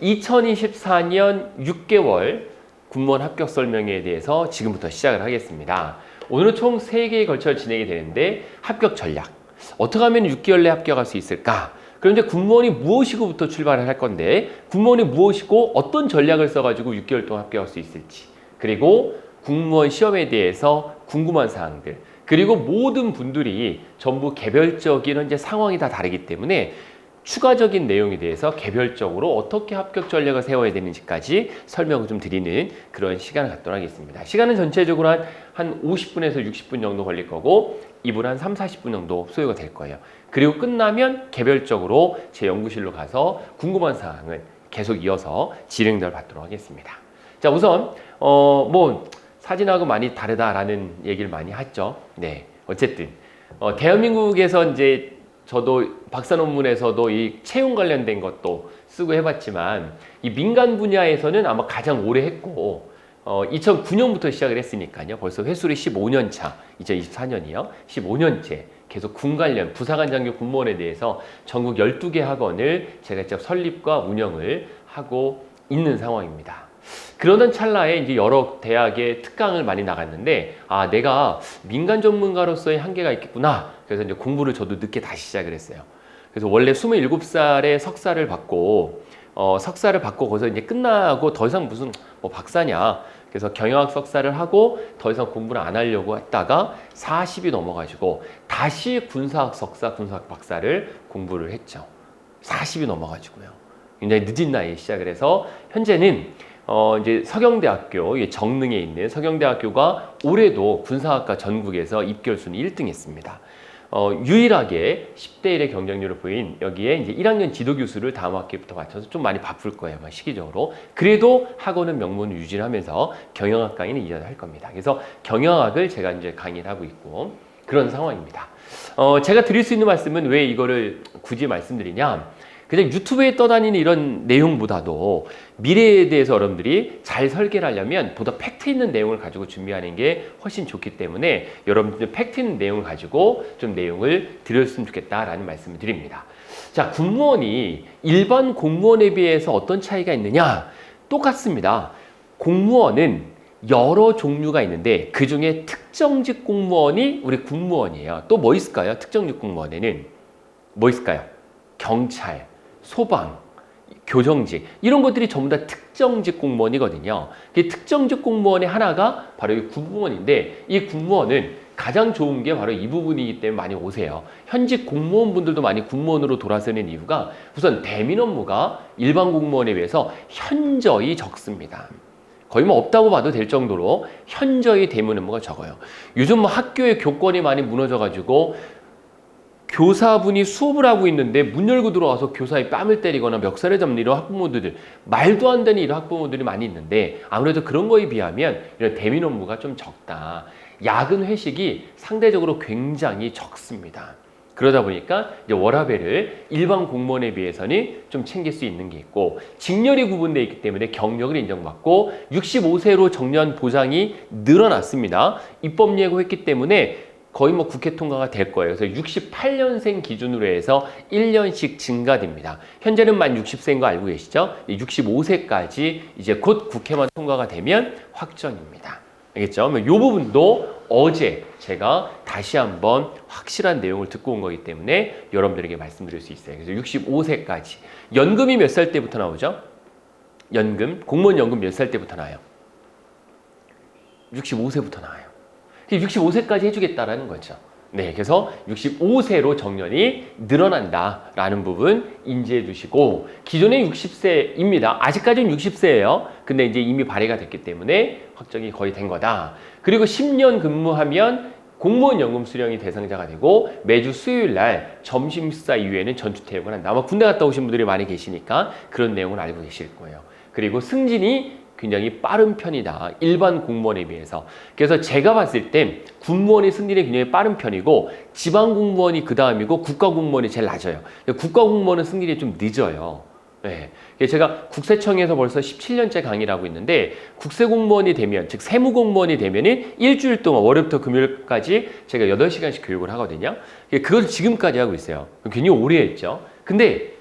2024년 6개월 군무원 합격 설명회에 대해서 지금부터 시작을 하겠습니다. 오늘은 총 3개에 걸쳐 진행이 되는데 합격 전략. 어떻게 하면 6개월 내에 합격할 수 있을까? 그런데 군무원이 무엇이고부터 출발을 할 건데 군무원이 무엇이고 어떤 전략을 써가지고 6개월 동안 합격할 수 있을지, 그리고 군무원 시험에 대해서 궁금한 사항들, 그리고 모든 분들이 전부 개별적인 현재 상황이 다 다르기 때문에 추가적인 내용에 대해서 개별적으로 어떻게 합격 전략을 세워야 되는지까지 설명을 좀 드리는 그런 시간을 갖도록 하겠습니다. 시간은 전체적으로 한 50분에서 60분 정도 걸릴 거고 2분 한 3, 40분 정도 소요가 될 거예요. 그리고 끝나면 개별적으로 제 연구실로 가서 궁금한 사항을 계속 이어서 진행을 받도록 하겠습니다. 자, 우선 사진하고 많이 다르다라는 얘기를 많이 하죠. 네, 어쨌든 대한민국에서 이제 저도 박사 논문에서도 이 채용 관련된 것도 쓰고 해봤지만 이 민간 분야에서는 아마 가장 오래 했고 2009년부터 시작을 했으니까요. 벌써 횟수로 15년 차, 2024년이요. 15년째 계속 군 관련 부사관장교 군무원에 대해서 전국 12개 학원을 제가 직접 설립과 운영을 하고 있는 상황입니다. 그러던 찰나에 이제 여러 대학의 특강을 많이 나갔는데 내가 민간 전문가로서의 한계가 있겠구나. 그래서 이제 공부를 저도 늦게 다시 시작을 했어요. 그래서 원래 27살에 석사를 받고 거기서 이제 끝나고 더 이상 무슨 박사냐. 그래서 경영학 석사를 하고 더 이상 공부를 안 하려고 했다가 40이 넘어가지고 다시 군사학 석사, 군사학 박사를 공부를 했죠. 40이 넘어가지고요. 굉장히 늦은 나이에 시작을 해서 현재는 이제 서경대학교, 정릉에 있는 서경대학교가 올해도 군사학과 전국에서 입결 순위 1등 했습니다. 유일하게 10대 1의 경쟁률을 보인 여기에 이제 1학년 지도교수를 다음 학기부터 맞춰서 좀 많이 바쁠 거예요, 시기적으로. 그래도 학원은 명문을 유지를 하면서 경영학 강의는 이어서 할 겁니다. 그래서 경영학을 제가 이제 강의를 하고 있고 그런 상황입니다. 제가 드릴 수 있는 말씀은 왜 이거를 굳이 말씀드리냐? 그냥 유튜브에 떠다니는 이런 내용보다도 미래에 대해서 여러분들이 잘 설계를 하려면 보다 팩트 있는 내용을 가지고 준비하는 게 훨씬 좋기 때문에 여러분들 팩트 있는 내용을 가지고 좀 내용을 드렸으면 좋겠다라는 말씀을 드립니다. 자, 군무원이 일반 공무원에 비해서 어떤 차이가 있느냐? 똑같습니다. 공무원은 여러 종류가 있는데 그 중에 특정직 공무원이 우리 군무원이에요. 또 뭐 있을까요? 특정직 공무원에는 뭐 있을까요? 경찰, 소방, 교정직 이런 것들이 전부 다 특정직 공무원이거든요. 특정직 공무원의 하나가 바로 이 군무원인데 이 군무원은 가장 좋은 게 바로 이 부분이기 때문에 많이 오세요. 현직 공무원분들도 많이 군무원으로 돌아서는 이유가 우선 대민 업무가 일반 공무원에 비해서 현저히 적습니다. 거의 없다고 봐도 될 정도로 현저히 대민 업무가 적어요. 요즘 학교의 교권이 많이 무너져가지고 교사분이 수업을 하고 있는데 문 열고 들어와서 교사의 뺨을 때리거나 멱살을 잡는 이런 학부모들, 말도 안 되는 이런 학부모들이 많이 있는데 아무래도 그런 거에 비하면 이런 대민 업무가 좀 적다. 야근 회식이 상대적으로 굉장히 적습니다. 그러다 보니까 이제 워라밸을 일반 공무원에 비해서는 좀 챙길 수 있는 게 있고 직렬이 구분되어 있기 때문에 경력을 인정받고 65세로 정년 보장이 늘어났습니다. 입법 예고했기 때문에 거의 국회 통과가 될 거예요. 그래서 68년생 기준으로 해서 1년씩 증가됩니다. 현재는 만 60세인 거 알고 계시죠? 65세까지 이제 곧 국회만 통과가 되면 확정입니다. 알겠죠? 이 부분도 어제 제가 다시 한번 확실한 내용을 듣고 온 거기 때문에 여러분들에게 말씀드릴 수 있어요. 그래서 65세까지. 연금이 몇 살 때부터 나오죠? 연금, 공무원 연금 몇 살 때부터 나와요? 65세부터 나와요. 65세까지 해주겠다라는 거죠. 네, 그래서 65세로 정년이 늘어난다라는 부분 인지해 두시고 기존에 60세입니다. 아직까지는 60세예요. 근데 이제 이미 발의가 됐기 때문에 확정이 거의 된 거다. 그리고 10년 근무하면 공무원 연금 수령이 대상자가 되고 매주 수요일 날 점심 식사 이후에는 전투 퇴역을 한다. 아마 군대 갔다 오신 분들이 많이 계시니까 그런 내용을 알고 계실 거예요. 그리고 승진이 굉장히 빠른 편이다. 일반 공무원에 비해서. 그래서 제가 봤을 땐 군무원의 승진이 굉장히 빠른 편이고 지방 공무원이 그 다음이고 국가 공무원이 제일 낮아요. 국가 공무원은 승진이 좀 늦어요. 네. 제가 국세청에서 벌써 17년째 강의를 하고 있는데 국세공무원이 되면, 즉 세무공무원이 되면은 일주일 동안 월요일부터 금요일까지 제가 8시간씩 교육을 하거든요. 그걸 지금까지 하고 있어요. 굉장히 오래 했죠. 근데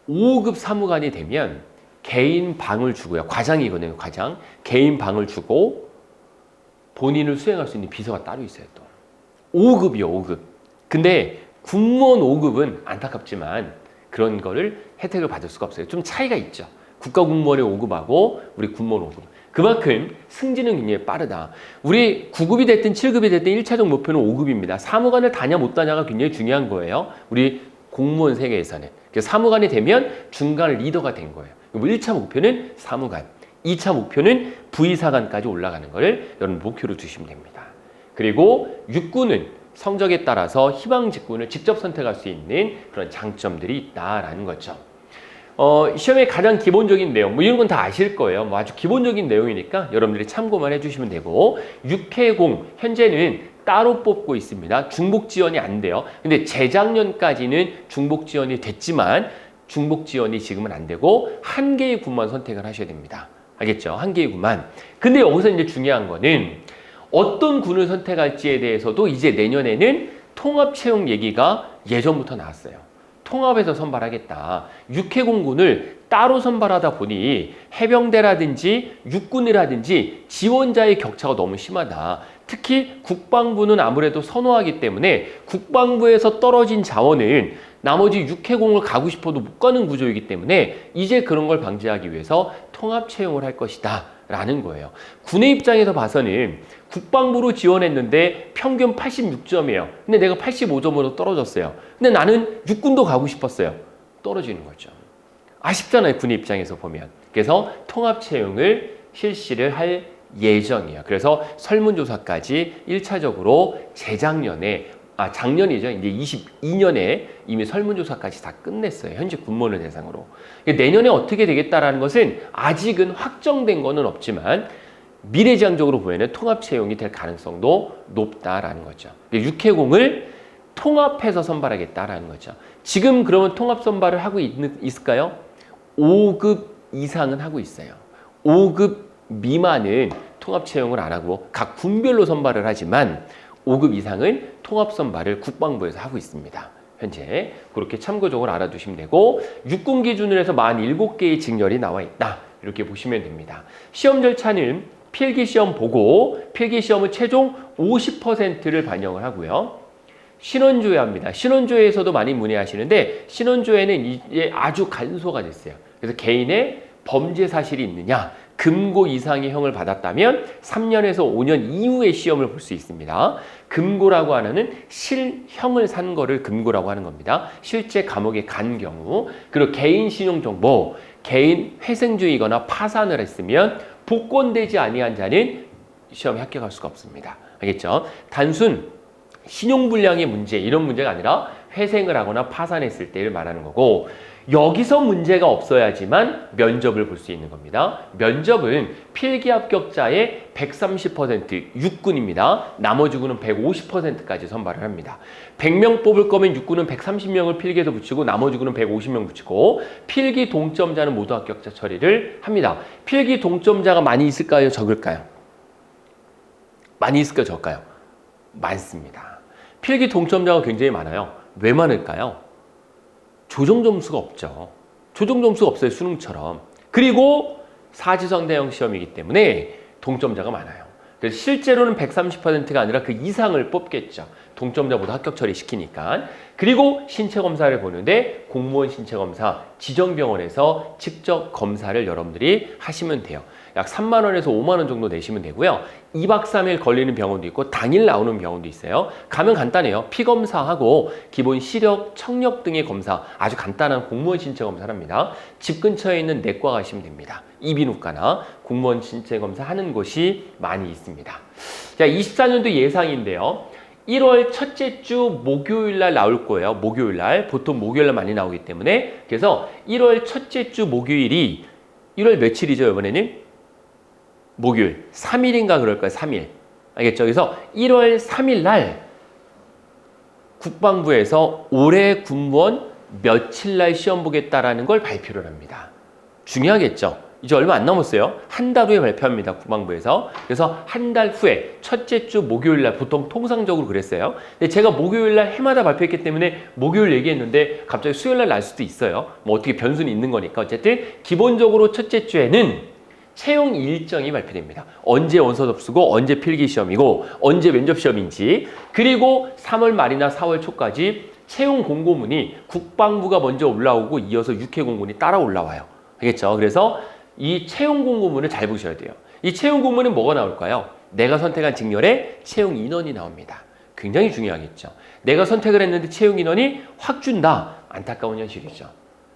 5급 사무관이 되면 개인 방을 주고요. 과장이거든요. 과장. 개인 방을 주고 본인을 수행할 수 있는 비서가 따로 있어요. 또 5급이요. 5급. 근데 군무원 5급은 안타깝지만 그런 거를 혜택을 받을 수가 없어요. 좀 차이가 있죠. 국가공무원의 5급하고 우리 군무원 5급. 그만큼 승진은 굉장히 빠르다. 우리 9급이 됐든 7급이 됐든 1차적 목표는 5급입니다. 사무관을 다냐 못 다냐가 굉장히 중요한 거예요. 우리 공무원 세계에서는. 그래서 사무관이 되면 중간 리더가 된 거예요. 1차 목표는 사무관, 2차 목표는 부의사관까지 올라가는 것을 여러분 목표로 두시면 됩니다. 그리고 육군은 성적에 따라서 희망 직군을 직접 선택할 수 있는 그런 장점들이 있다라는 거죠. 시험의 가장 기본적인 내용, 뭐 이런 건 다 아실 거예요. 뭐 아주 기본적인 내용이니까 여러분들이 참고만 해주시면 되고, 육해공 현재는 따로 뽑고 있습니다. 중복 지원이 안 돼요. 근데 재작년까지는 중복 지원이 됐지만 중복 지원이 지금은 안 되고 한 개의 군만 선택을 하셔야 됩니다. 알겠죠? 한 개의 군만. 근데 여기서 이제 중요한 거는 어떤 군을 선택할지에 대해서도 이제 내년에는 통합 채용 얘기가 예전부터 나왔어요. 통합해서 선발하겠다. 육해공군을 따로 선발하다 보니 해병대라든지 육군이라든지 지원자의 격차가 너무 심하다. 특히 국방부는 아무래도 선호하기 때문에 국방부에서 떨어진 자원은 나머지 육해공을 가고 싶어도 못 가는 구조이기 때문에 이제 그런 걸 방지하기 위해서 통합 채용을 할 것이다 라는 거예요. 군의 입장에서 봐서는 국방부로 지원했는데 평균 86점이에요. 근데 내가 85점으로 떨어졌어요. 근데 나는 육군도 가고 싶었어요. 떨어지는 거죠. 아쉽잖아요. 군의 입장에서 보면. 그래서 통합 채용을 실시를 할 예정이에요. 그래서 설문조사까지 1차적으로 작년이죠. 이제 22년에 이미 설문조사까지 다 끝냈어요. 현재 군무원을 대상으로. 내년에 어떻게 되겠다라는 것은 아직은 확정된 거는 없지만 미래지향적으로 보면 통합 채용이 될 가능성도 높다라는 거죠. 육해공을 통합해서 선발하겠다라는 거죠. 지금 그러면 통합 선발을 하고 있을까요? 5급 이상은 하고 있어요. 5급 미만은 통합 채용을 안 하고 각 군별로 선발을 하지만 5급 이상은 통합 선발을 국방부에서 하고 있습니다. 현재 그렇게 참고적으로 알아두시면 되고 육군 기준으로 해서 47개의 직렬이 나와 있다. 이렇게 보시면 됩니다. 시험 절차는 필기시험 보고 필기시험은 최종 50%를 반영을 하고요. 신원조회합니다. 신원조회에서도 많이 문의하시는데 신원조회는 이제 아주 간소가 됐어요. 그래서 개인의 범죄 사실이 있느냐, 금고 이상의 형을 받았다면 3년에서 5년 이후의 시험을 볼 수 있습니다. 금고라고 하는 실형을 산 거를 금고라고 하는 겁니다. 실제 감옥에 간 경우. 그리고 개인 신용정보, 개인 회생주의거나 파산을 했으면 복권되지 아니한 자는 시험에 합격할 수가 없습니다. 알겠죠? 단순 신용불량의 문제, 이런 문제가 아니라 회생을 하거나 파산했을 때를 말하는 거고, 여기서 문제가 없어야지만 면접을 볼 수 있는 겁니다. 면접은 필기 합격자의 130% 육군입니다. 나머지 군은 150%까지 선발을 합니다. 100명 뽑을 거면 육군은 130명을 필기에서 붙이고 나머지 군은 150명 붙이고 필기 동점자는 모두 합격자 처리를 합니다. 필기 동점자가 많이 있을까요? 적을까요? 많이 있을까요? 적을까요? 많습니다. 필기 동점자가 굉장히 많아요. 왜 많을까요? 조정 점수가 없죠. 조정 점수가 없어요. 수능처럼. 그리고 사지선 대형 시험이기 때문에 동점자가 많아요. 그래서 실제로는 130%가 아니라 그 이상을 뽑겠죠. 동점자보다 합격 처리시키니까. 그리고 신체검사를 보는데 공무원 신체검사 지정병원에서 직접 검사를 여러분들이 하시면 돼요. 약 3만 원에서 5만 원 정도 내시면 되고요. 2박 3일 걸리는 병원도 있고 당일 나오는 병원도 있어요. 가면 간단해요. 피검사하고 기본 시력, 청력 등의 검사, 아주 간단한 공무원 신체검사를 합니다. 집 근처에 있는 내과 가시면 됩니다. 이비인후과나 공무원 신체검사 하는 곳이 많이 있습니다. 자, 24년도 예상인데요. 1월 첫째 주 목요일 날 나올 거예요. 목요일 날. 보통 목요일 날 많이 나오기 때문에. 그래서 1월 첫째 주 목요일이 1월 며칠이죠, 이번에는? 목요일. 3일인가 그럴 거예요. 3일. 알겠죠? 그래서 1월 3일 날 국방부에서 올해 군무원 며칠 날 시험 보겠다라는 걸 발표를 합니다. 중요하겠죠? 이제 얼마 안 남았어요. 한 달 후에 발표합니다. 국방부에서. 그래서 한 달 후에 첫째 주 목요일 날 보통 통상적으로 그랬어요. 근데 제가 목요일 날 해마다 발표했기 때문에 목요일 얘기했는데 갑자기 수요일 날 날 수도 있어요. 뭐 어떻게 변수는 있는 거니까. 어쨌든 기본적으로 첫째 주에는 채용 일정이 발표됩니다. 언제 원서 접수고 언제 필기 시험이고 언제 면접 시험인지, 그리고 3월 말이나 4월 초까지 채용 공고문이 국방부가 먼저 올라오고 이어서 육해 공고문이 따라 올라와요. 알겠죠? 그래서 이 채용 공고문을 잘 보셔야 돼요. 이 채용 공고문은 뭐가 나올까요? 내가 선택한 직렬에 채용 인원이 나옵니다. 굉장히 중요하겠죠. 내가 선택을 했는데 채용 인원이 확 준다. 안타까운 현실이죠.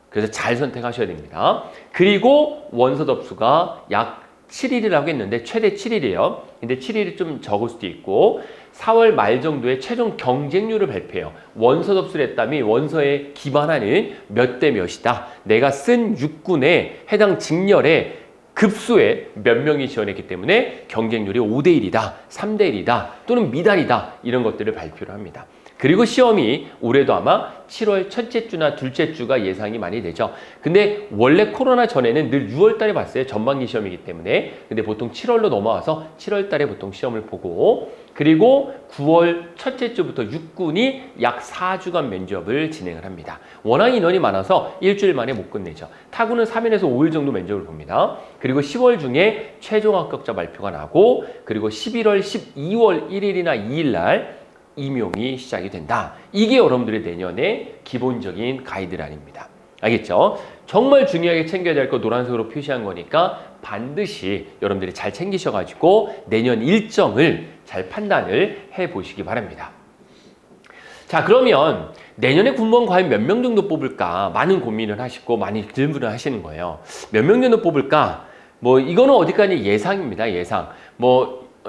그래서 잘 선택하셔야 됩니다. 그리고 원서 접수가 약 7일이라고 했는데 최대 7일이에요. 근데 7일이 좀 적을 수도 있고 4월 말 정도에 최종 경쟁률을 발표해요. 원서 접수를 했다면 원서에 기반하는 몇 대 몇이다. 내가 쓴 육군의 해당 직렬의 급수에 몇 명이 지원했기 때문에 경쟁률이 5대 1이다, 3대 1이다, 또는 미달이다. 이런 것들을 발표를 합니다. 그리고 시험이 올해도 아마 7월 첫째 주나 둘째 주가 예상이 많이 되죠. 근데 원래 코로나 전에는 늘 6월 달에 봤어요. 전반기 시험이기 때문에. 근데 보통 7월로 넘어와서 7월 달에 보통 시험을 보고, 그리고 9월 첫째 주부터 육군이 약 4주간 면접을 진행을 합니다. 워낙 인원이 많아서 일주일 만에 못 끝내죠. 타구는 3일에서 5일 정도 면접을 봅니다. 그리고 10월 중에 최종 합격자 발표가 나고, 그리고 11월, 12월 1일이나 2일 날 임용이 시작이 된다. 이게 여러분들의 내년의 기본적인 가이드라인입니다. 알겠죠? 정말 중요하게 챙겨야 될 거 노란색으로 표시한 거니까 반드시 여러분들이 잘 챙기셔가지고 내년 일정을 잘 판단을 해보시기 바랍니다. 자, 그러면 내년에 군무원 과연 몇 명 정도 뽑을까? 많은 고민을 하시고 많이 질문을 하시는 거예요. 몇 명 정도 뽑을까? 뭐 이거는 어디까지 예상입니다. 예상.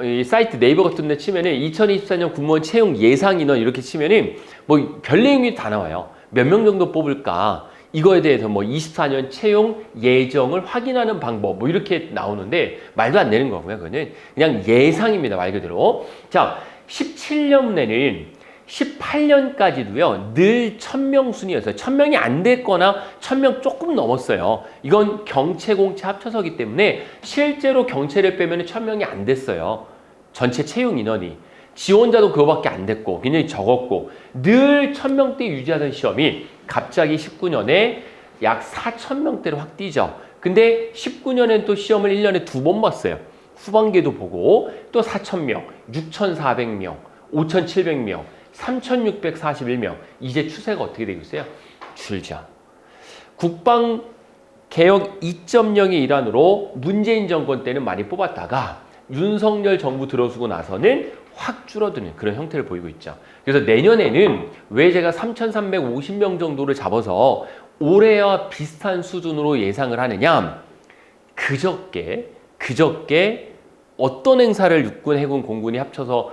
이 사이트 네이버 같은 데 치면은 2024년 군무원 채용 예상 인원 이렇게 치면은 뭐 별 내용이 다 나와요. 몇 명 정도 뽑을까? 이거에 대해서 뭐 24년 채용 예정을 확인하는 방법 뭐 이렇게 나오는데 말도 안 되는 거고요. 그거는 그냥 예상입니다. 말 그대로. 자, 17년에는 18년까지도요, 늘 1000명 순이었어요. 1000명이 안 됐거나 1000명 조금 넘었어요. 이건 경체, 공채 합쳐서기 때문에 실제로 경체를 빼면 1000명이 안 됐어요. 전체 채용 인원이. 지원자도 그거밖에 안 됐고, 굉장히 적었고, 늘 1000명대 유지하던 시험이 갑자기 19년에 약 4000명대로 확 뛰죠. 근데 19년엔 또 시험을 1년에 2번 봤어요. 후반기에도 보고, 또 4000명, 6400명, 5700명, 3641명. 이제 추세가 어떻게 되고 있어요? 줄죠. 국방개혁 2.0의 일환으로 문재인 정권 때는 많이 뽑았다가 윤석열 정부 들어서고 나서는 확 줄어드는 그런 형태를 보이고 있죠. 그래서 내년에는 왜 제가 3,350명 정도를 잡아서 올해와 비슷한 수준으로 예상을 하느냐? 그저께 어떤 행사를 육군, 해군, 공군이 합쳐서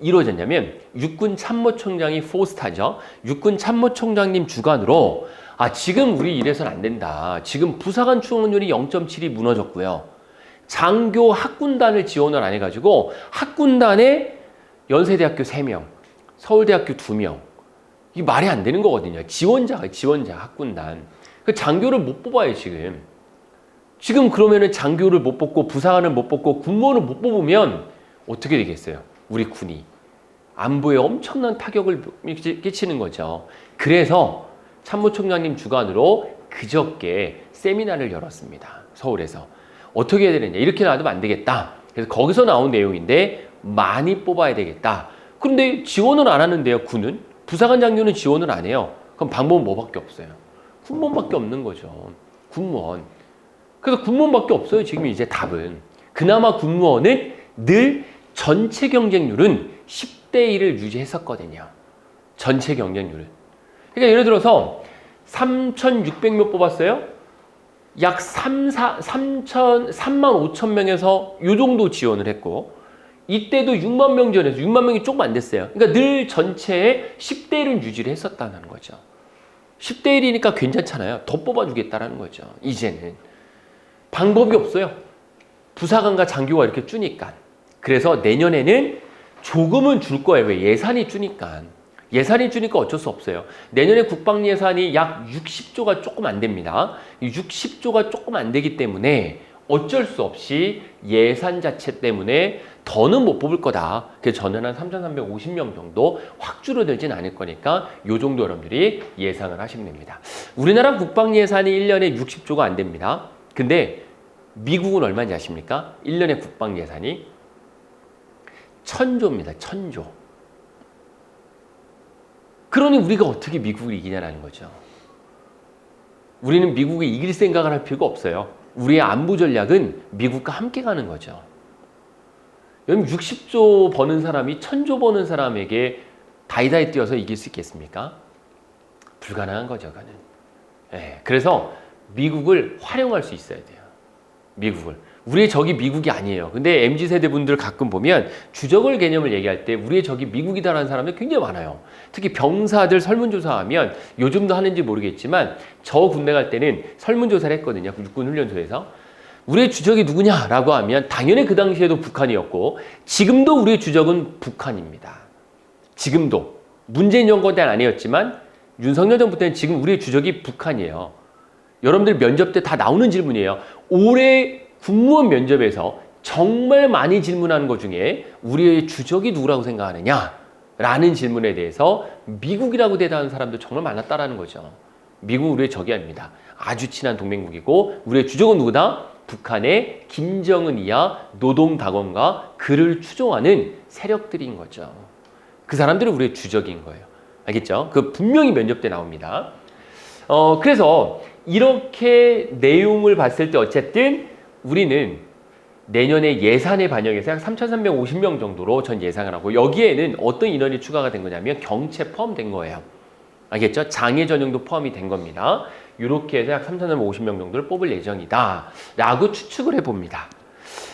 이루어졌냐면 육군 참모총장이 포스타죠. 육군 참모총장님 주관으로 지금 우리 이래서는 안 된다. 지금 부사관 충원율이 0.7이 무너졌고요. 장교 학군단을 지원을 안 해가지고 학군단에 연세대학교 3명, 서울대학교 2명. 이게 말이 안 되는 거거든요. 지원자 학군단. 그 장교를 못 뽑아요, 지금. 지금 그러면은 장교를 못 뽑고 부사관을 못 뽑고 군무원을 못 뽑으면 어떻게 되겠어요? 우리 군이. 안보에 엄청난 타격을 끼치는 거죠. 그래서 참모총장님 주관으로 그저께 세미나를 열었습니다. 서울에서. 어떻게 해야 되느냐. 이렇게 놔두면 안 되겠다. 그래서 거기서 나온 내용인데 많이 뽑아야 되겠다. 그런데 지원을 안 하는데요, 군은. 부사관 장교는 지원을 안 해요. 그럼 방법은 뭐밖에 없어요? 군무원밖에 없는 거죠. 군무원. 그래서 군무원밖에 없어요, 지금 이제 답은. 그나마 군무원은 늘 전체 경쟁률은 10대 1을 유지했었거든요. 전체 경쟁률을. 그러니까 예를 들어서 3,600명 뽑았어요. 약 3만 5천 명에서 이 정도 지원을 했고, 이때도 6만 명 지원해서 6만 명이 조금 안 됐어요. 그러니까 늘 전체에 10대 1은 유지를 했었다는 거죠. 10대 1이니까 괜찮잖아요. 더 뽑아주겠다라는 거죠. 이제는. 방법이 없어요. 부사관과 장교가 이렇게 주니까. 그래서 내년에는 조금은 줄 거예요. 왜? 예산이 주니까. 예산이 주니까 어쩔 수 없어요. 내년에 국방 예산이 약 60조가 조금 안 됩니다. 60조가 조금 안 되기 때문에 어쩔 수 없이 예산 자체 때문에 더는 못 뽑을 거다. 그래서 저는 한 3,350명 정도 확 줄어들진 않을 거니까 요 정도 여러분들이 예상을 하시면 됩니다. 우리나라 국방 예산이 1년에 60조가 안 됩니다. 근데 미국은 얼마인지 아십니까? 1년에 국방 예산이 1,000조입니다. 1,000조. 그러니 우리가 어떻게 미국을 이기냐라는 거죠. 우리는 미국을 이길 생각을 할 필요가 없어요. 우리의 안보 전략은 미국과 함께 가는 거죠. 여러분 60조 버는 사람이 1,000조 버는 사람에게 다이다이 뛰어서 이길 수 있겠습니까? 불가능한 거죠, 그거는. 네, 그래서 미국을 활용할 수 있어야 돼요. 미국을. 우리의 적이 미국이 아니에요. 근데 MZ세대 분들 가끔 보면 주적을 개념을 얘기할 때 우리의 적이 미국이다라는 사람들 굉장히 많아요. 특히 병사들 설문조사하면 요즘도 하는지 모르겠지만 저 군대 갈 때는 설문조사를 했거든요. 육군훈련소에서. 우리의 주적이 누구냐라고 하면 당연히 그 당시에도 북한이었고 지금도 우리의 주적은 북한입니다. 지금도. 문재인 정권 때는 아니었지만 윤석열 정부 때는 지금 우리의 주적이 북한이에요. 여러분들 면접 때 다 나오는 질문이에요. 올해 국무원 면접에서 정말 많이 질문하는 것 중에 우리의 주적이 누구라고 생각하느냐? 라는 질문에 대해서 미국이라고 대답하는 사람도 정말 많았다라는 거죠. 미국은 우리의 적이 아닙니다. 아주 친한 동맹국이고 우리의 주적은 누구다? 북한의 김정은 이하 노동당원과 그를 추종하는 세력들인 거죠. 그 사람들이 우리의 주적인 거예요. 알겠죠? 그 분명히 면접 때 나옵니다. 그래서 이렇게 내용을 봤을 때 어쨌든 우리는 내년에 예산에 반영해서 약 3,350명 정도로 전 예상을 하고 여기에는 어떤 인원이 추가가 된 거냐면 경체 포함된 거예요. 알겠죠? 장애 전형도 포함이 된 겁니다. 이렇게 해서 약 3,350명 정도를 뽑을 예정이다 라고 추측을 해봅니다.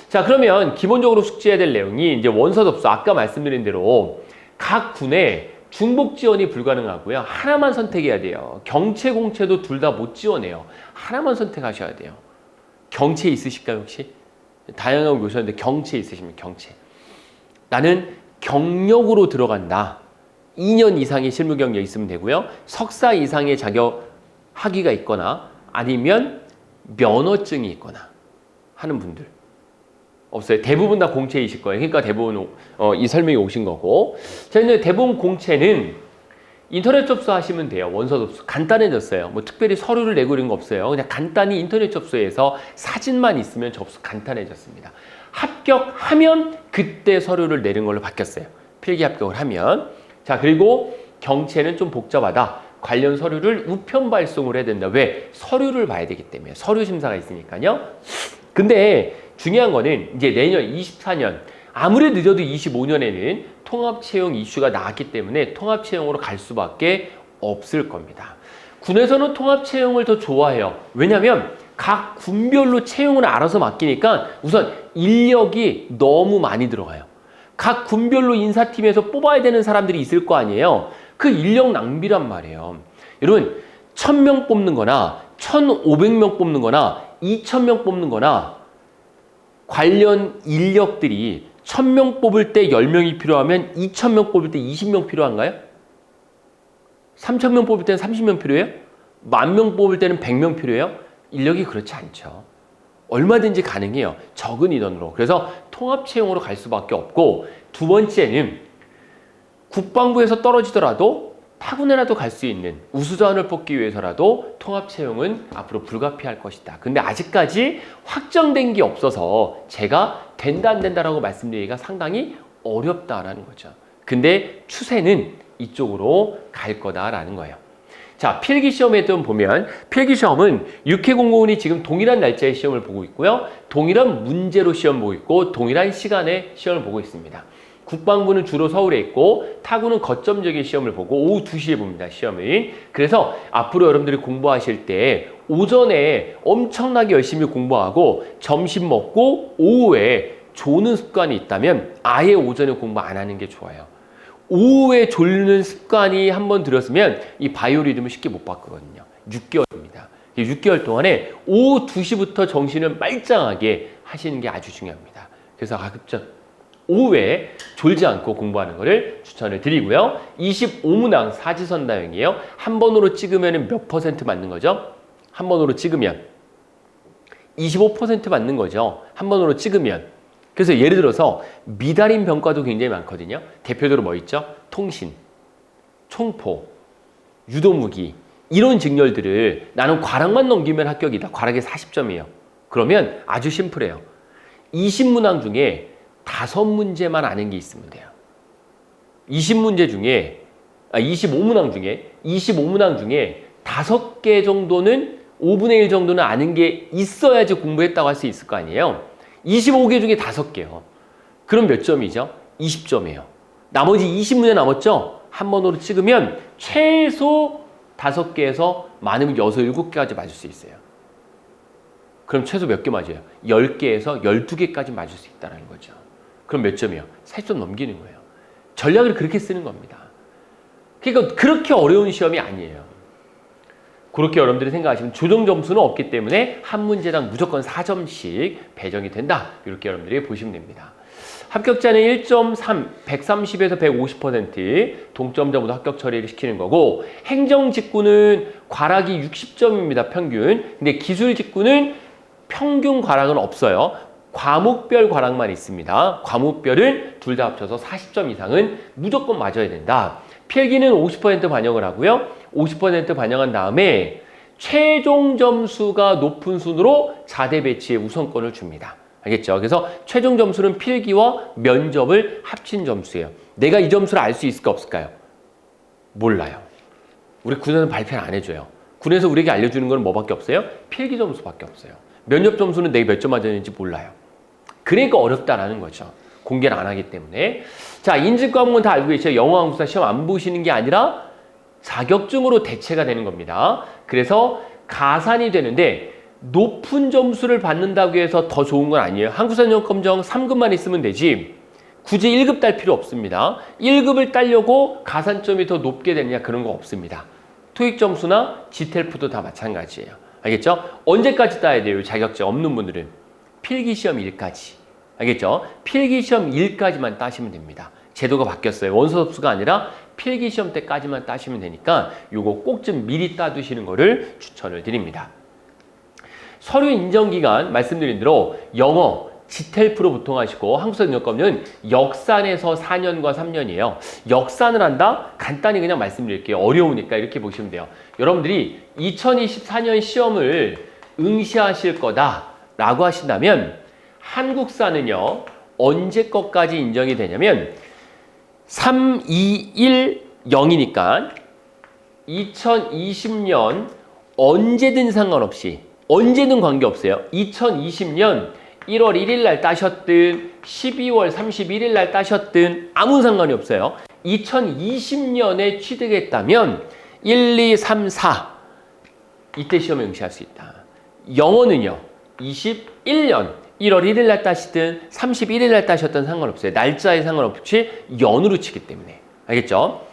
자, 그러면 기본적으로 숙지해야 될 내용이 이제 원서 접수 아까 말씀드린 대로 각 군에 중복 지원이 불가능하고요. 하나만 선택해야 돼요. 경체, 공채도 둘 다 못 지원해요. 하나만 선택하셔야 돼요. 경체 있으실까요, 혹시? 다양하고 오셨는데 경체 있으십니까? 경체. 나는 경력으로 들어간다. 2년 이상의 실무 경력 있으면 되고요. 석사 이상의 자격 학위가 있거나 아니면 면허증이 있거나 하는 분들. 없어요. 대부분 다 공채이실 거예요. 그러니까 대부분 이 설명이 오신 거고. 자, 근데 대부분 공채는 인터넷 접수하시면 돼요. 원서 접수. 간단해졌어요. 뭐 특별히 서류를 내고 이런 거 없어요. 그냥 간단히 인터넷 접수해서 사진만 있으면 접수 간단해졌습니다. 합격하면 그때 서류를 내는 걸로 바뀌었어요. 필기 합격을 하면. 자, 그리고 경채는 좀 복잡하다. 관련 서류를 우편 발송을 해야 된다. 왜? 서류를 봐야 되기 때문에. 서류 심사가 있으니까요. 근데 중요한 거는 이제 내년 24년 아무리 늦어도 25년에는 통합채용 이슈가 나왔기 때문에 통합채용으로 갈 수밖에 없을 겁니다. 군에서는 통합채용을 더 좋아해요. 왜냐하면 각 군별로 채용을 알아서 맡기니까 우선 인력이 너무 많이 들어가요. 각 군별로 인사팀에서 뽑아야 되는 사람들이 있을 거 아니에요. 그 인력 낭비란 말이에요. 여러분 1,000명 뽑는 거나 1,500명 뽑는 거나 2,000명 뽑는 거나 관련 인력들이 1,000명 뽑을 때 10명이 필요하면 2,000명 뽑을 때 20명 필요한가요? 3,000명 뽑을 때는 30명 필요해요? 10,000명 뽑을 때는 100명 필요해요? 인력이 그렇지 않죠. 얼마든지 가능해요. 적은 인원으로. 그래서 통합채용으로 갈 수밖에 없고 두 번째는 국방부에서 떨어지더라도 타군에라도 갈 수 있는 우수자원을 뽑기 위해서라도 통합채용은 앞으로 불가피할 것이다. 근데 아직까지 확정된 게 없어서 제가 된다 안 된다라고 말씀드리기가 상당히 어렵다라는 거죠. 근데 추세는 이쪽으로 갈 거다라는 거예요. 자, 필기시험에 좀 보면 필기시험은 육해공무원이 지금 동일한 날짜에 시험을 보고 있고요. 동일한 문제로 시험 보고 있고 동일한 시간에 시험을 보고 있습니다. 국방부는 주로 서울에 있고 타구는 거점적인 시험을 보고 오후 2시에 봅니다. 시험을. 그래서 앞으로 여러분들이 공부하실 때 오전에 엄청나게 열심히 공부하고 점심 먹고 오후에 조는 습관이 있다면 아예 오전에 공부 안 하는 게 좋아요. 오후에 졸는 습관이 한번 들었으면 이 바이오리듬을 쉽게 못 바꾸거든요. 6개월입니다. 6개월 동안에 오후 2시부터 정신을 말짱하게 하시는 게 아주 중요합니다. 그래서 가급적 오후에 졸지 않고 공부하는 것을 추천을 드리고요. 25문항 사지선다형이에요. 한 번으로 찍으면 몇 퍼센트 맞는 거죠? 한 번으로 찍으면 25% 맞는 거죠. 한 번으로 찍으면. 그래서 예를 들어서 미달인 병과도 굉장히 많거든요. 대표적으로 뭐 있죠? 통신, 총포, 유도무기 이런 직렬들을 나는 과락만 넘기면 합격이다. 과락이 40점이에요. 그러면 아주 심플해요. 20문항 중에 5문제만 아는 게 있으면 돼요. 25문항 중에 5개 정도는 5분의 1 정도는 아는 게 있어야지 공부했다고 할 수 있을 거 아니에요. 25개 중에 5개요. 그럼 몇 점이죠? 20점이에요. 나머지 20문제 남았죠? 한 번으로 찍으면 최소 5개에서 많으면 6, 7개까지 맞을 수 있어요. 그럼 최소 몇 개 맞아요? 10개에서 12개까지 맞을 수 있다는 거죠. 그럼 몇 점이요? 40점 넘기는 거예요. 전략을 그렇게 쓰는 겁니다. 그러니까 그렇게 어려운 시험이 아니에요. 그렇게 여러분들이 생각하시면 조정 점수는 없기 때문에 한 문제당 무조건 4점씩 배정이 된다. 이렇게 여러분들이 보시면 됩니다. 합격자는 1.3, 130에서 150% 동점자보다 합격 처리를 시키는 거고, 행정 직구는 과락이 60점입니다. 평균. 근데 기술 직구는 평균 과락은 없어요. 과목별 과락만 있습니다. 과목별은 둘 다 합쳐서 40점 이상은 무조건 맞아야 된다. 필기는 50% 반영을 하고요. 50% 반영한 다음에 최종 점수가 높은 순으로 자대 배치에 우선권을 줍니다. 알겠죠? 그래서 최종 점수는 필기와 면접을 합친 점수예요. 내가 이 점수를 알 수 있을까 없을까요? 몰라요. 우리 군에는 발표를 안 해줘요. 군에서 우리에게 알려주는 건 뭐밖에 없어요? 필기 점수밖에 없어요. 면접 점수는 내가 몇 점 맞았는지 몰라요. 그러니까 어렵다라는 거죠. 공개를 안 하기 때문에. 자, 인증 과목은 다 알고 계시죠? 영어, 한국사 시험 안 보시는 게 아니라 자격증으로 대체가 되는 겁니다. 그래서 가산이 되는데 높은 점수를 받는다고 해서 더 좋은 건 아니에요. 한국사 영어검정 3급만 있으면 되지 굳이 1급 딸 필요 없습니다. 1급을 따려고 가산점이 더 높게 되느냐 그런 거 없습니다. 토익 점수나 지텔프도 다 마찬가지예요. 알겠죠? 언제까지 따야 돼요? 자격증 없는 분들은 필기시험 1까지. 알겠죠? 필기시험 1까지만 따시면 됩니다. 제도가 바뀌었어요. 원서 접수가 아니라 필기시험 때까지만 따시면 되니까 요거 꼭 좀 미리 따두시는 거를 추천을 드립니다. 서류 인정기간 말씀드린 대로 영어, 지텔프로 보통 하시고 한국사 능력검은 역산에서 4년과 3년이에요. 역산을 한다? 간단히 그냥 말씀드릴게요. 어려우니까 이렇게 보시면 돼요. 여러분들이 2024년 시험을 응시하실 거다라고 하신다면 한국사는요. 언제 것까지 인정이 되냐면 3, 2, 1, 0이니까 2020년 언제든 상관없이 언제든 관계없어요. 2020년 1월 1일 날 따셨든 12월 31일 날 따셨든 아무 상관이 없어요. 2020년에 취득했다면 1, 2, 3, 4 이때 시험에 응시할 수 있다. 영어는요. 21년 1월 1일 날 따시든 31일 날 따셨든 상관없어요. 날짜에 상관없이 연으로 치기 때문에. 알겠죠?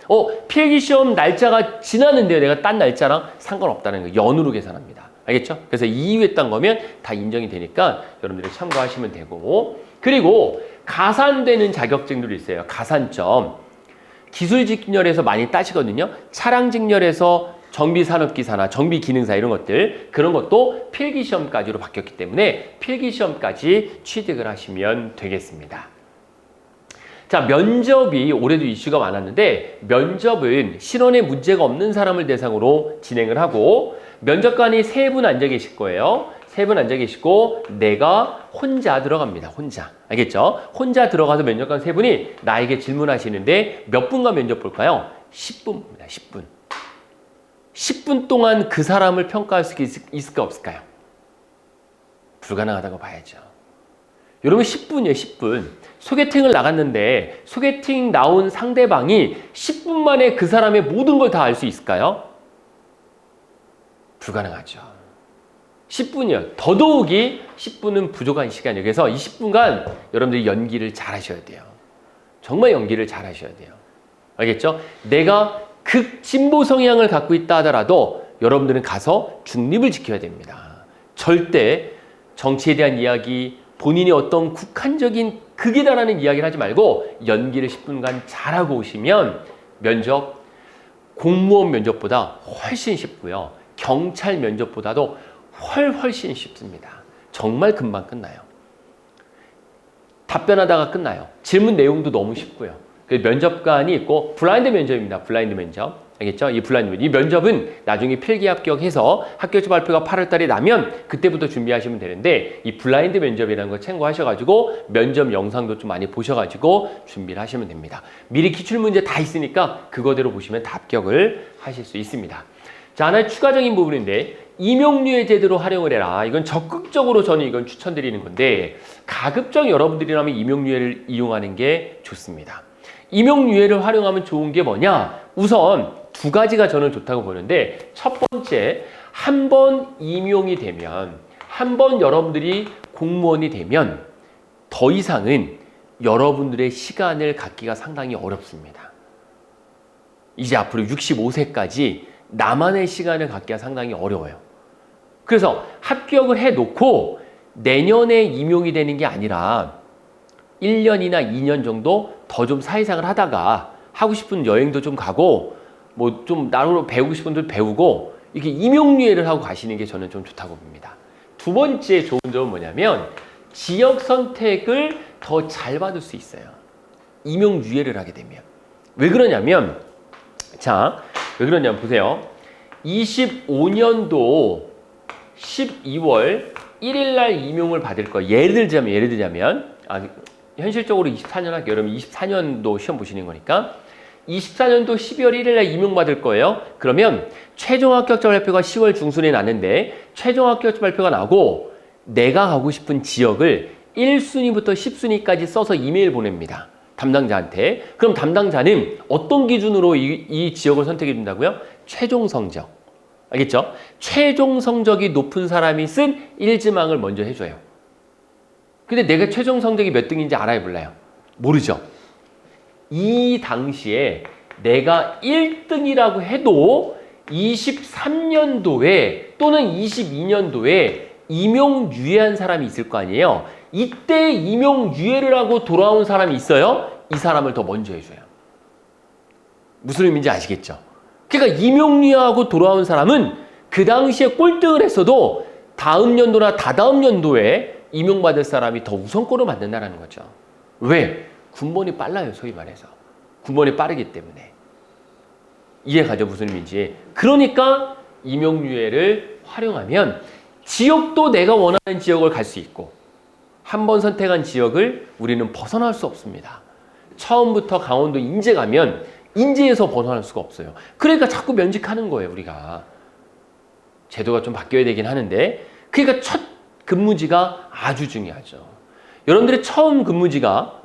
필기시험 날짜가 지났는데요. 내가 딴 날짜랑 상관없다는 거 연으로 계산합니다. 알겠죠? 그래서 2, 이후에 딴 거면 다 인정이 되니까 여러분들이 참고하시면 되고, 그리고 가산되는 자격증들이 있어요. 가산점. 기술 직렬에서 많이 따시거든요. 차량 직렬에서 정비산업기사나 정비기능사 이런 것들, 그런 것도 필기시험까지로 바뀌었기 때문에 필기시험까지 취득을 하시면 되겠습니다. 자, 면접이 올해도 이슈가 많았는데 면접은 신원에 문제가 없는 사람을 대상으로 진행을 하고 면접관이 3분 앉아 계실 거예요. 3분 앉아 계시고 내가 혼자 들어갑니다. 혼자. 알겠죠? 혼자 들어가서 면접관 3분이 나에게 질문하시는데 몇 분간 면접 볼까요? 10분입니다. 10분. 10분 동안 그 사람을 평가할 수 있을까 없을까요? 불가능하다고 봐야죠. 여러분 10분이에요. 10분. 소개팅을 나갔는데 소개팅 나온 상대방이 10분 만에 그 사람의 모든 걸 다 알 수 있을까요? 불가능하죠. 10분이요. 더더욱이 10분은 부족한 시간이에요. 그래서 이 10분간 여러분들이 연기를 잘 하셔야 돼요. 정말 연기를 잘 하셔야 돼요. 알겠죠? 내가 극진보 성향을 갖고 있다 하더라도 여러분들은 가서 중립을 지켜야 됩니다. 절대 정치에 대한 이야기, 본인이 어떤 국한적인 극에 달하는 이야기를 하지 말고 연기를 10분간 잘하고 오시면 면접, 공무원 면접보다 훨씬 쉽고요. 경찰 면접보다도 훨씬 쉽습니다. 정말 금방 끝나요. 답변하다가 끝나요. 질문 내용도 너무 쉽고요. 면접관이 있고 블라인드 면접입니다. 블라인드 면접. 알겠죠? 이 블라인드 면접. 이 면접은 나중에 필기 합격해서 합격자 발표가 8월 달에 나면 그때부터 준비하시면 되는데 이 블라인드 면접이라는 거 참고하셔가지고 면접 영상도 좀 많이 보셔가지고 준비를 하시면 됩니다. 미리 기출문제 다 있으니까 그거대로 보시면 다 합격을 하실 수 있습니다. 자, 하나의 추가적인 부분인데 임용유예 제도로 활용을 해라. 이건 적극적으로 저는 이건 추천드리는 건데 가급적 여러분들이라면 임용유예를 이용하는 게 좋습니다. 임용유예를 활용하면 좋은 게 뭐냐? 우선 두 가지가 저는 좋다고 보는데 첫 번째, 한 번 임용이 되면 한 번 여러분들이 공무원이 되면 더 이상은 여러분들의 시간을 갖기가 상당히 어렵습니다. 이제 앞으로 65세까지 나만의 시간을 갖기가 상당히 어려워요. 그래서 합격을 해놓고 내년에 임용이 되는 게 아니라 1년이나 2년 정도 더 좀 사회생활 하다가 하고 싶은 여행도 좀 가고 뭐 좀 나로 배우고 싶은 들 배우고 이렇게 임용유예를 하고 가시는 게 저는 좀 좋다고 봅니다. 두 번째 좋은 점은 뭐냐면 지역 선택을 더 잘 받을 수 있어요. 임용유예를 하게 되면. 왜 그러냐면 자, 왜 그러냐면 보세요. 25년도 12월 1일 날 임용을 받을 거. 예를 들자면 현실적으로 24년 할게요. 여러분 24년도 시험 보시는 거니까 24년도 12월 1일 날 임용받을 거예요. 그러면 최종 합격자 발표가 10월 중순에 나는데 최종 합격자 발표가 나고 내가 가고 싶은 지역을 1순위부터 10순위까지 써서 이메일 보냅니다. 담당자한테. 그럼 담당자는 어떤 기준으로 이 지역을 선택해 준다고요? 최종 성적. 알겠죠? 최종 성적이 높은 사람이 쓴 일지망을 먼저 해줘요. 근데 내가 최종 성적이 몇 등인지 알아요, 몰라요? 모르죠. 이 당시에 내가 1등이라고 해도 23년도에 또는 22년도에 임용유예한 사람이 있을 거 아니에요? 이때 임용유예를 하고 돌아온 사람이 있어요? 이 사람을 더 먼저 해줘요. 무슨 의미인지 아시겠죠? 그러니까 임용유예하고 돌아온 사람은 그 당시에 꼴등을 했어도 다음 연도나 다다음 연도에 임용받을 사람이 더 우선권을 받는다는 거죠. 왜? 군번이 빨라요, 소위 말해서. 군번이 빠르기 때문에. 이해가죠, 무슨 의미인지. 그러니까 임용유예를 활용하면 지역도 내가 원하는 지역을 갈 수 있고 한 번 선택한 지역을 우리는 벗어날 수 없습니다. 처음부터 강원도 인제 가면 인제에서 벗어날 수가 없어요. 그러니까 자꾸 면직하는 거예요, 우리가. 제도가 좀 바뀌어야 되긴 하는데 그러니까 첫 근무지가 아주 중요하죠. 여러분들의 처음 근무지가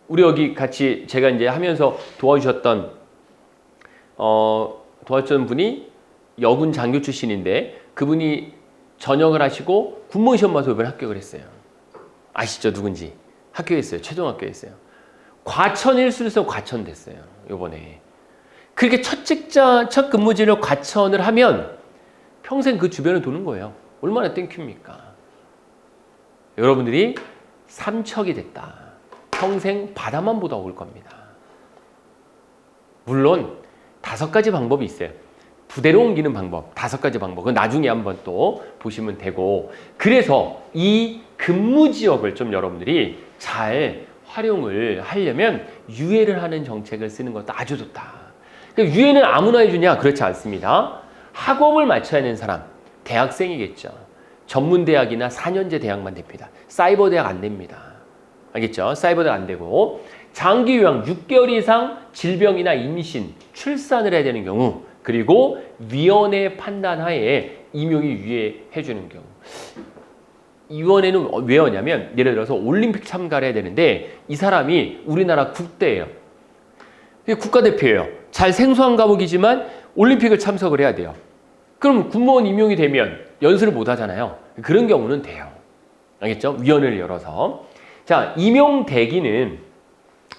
우리 여기 같이 제가 이제 하면서 도와주셨던 분이 여군 장교 출신인데 그분이 전역을 하시고 군무원 시험 봐서 이번에 합격을 했어요. 아시죠? 누군지. 합격했어요. 최종 합격했어요. 과천 1순위에서 과천 됐어요. 이번에. 그렇게 첫 근무지를 과천을 하면 평생 그 주변을 도는 거예요. 얼마나 땡큐입니까? 여러분들이 삼척이 됐다. 평생 바다만 보다 올 겁니다. 물론 5가지 방법이 있어요. 부대로 옮기는 방법 5가지 방법. 그건 나중에 한번 또 보시면 되고 그래서 이 근무 지역을 좀 여러분들이 잘 활용을 하려면 유예를 하는 정책을 쓰는 것도 아주 좋다. 그러니까 유예는 아무나 해주냐? 그렇지 않습니다. 학업을 마쳐야 하는 사람, 대학생이겠죠. 전문대학이나 4년제 대학만 됩니다. 사이버 대학 안 됩니다. 알겠죠? 사이버 대학 안 되고 장기 요양 6개월 이상 질병이나 임신, 출산을 해야 되는 경우 그리고 위원회 판단하에 임용이 유예해 주는 경우 위원회는 왜 하냐면 예를 들어서 올림픽 참가를 해야 되는데 이 사람이 우리나라 국대예요. 국가대표예요. 잘 생소한 과목이지만 올림픽을 참석을 해야 돼요. 그럼 군무원 임용이 되면 연수를 못 하잖아요. 그런 경우는 돼요. 알겠죠? 위원회를 열어서. 자, 임용 대기는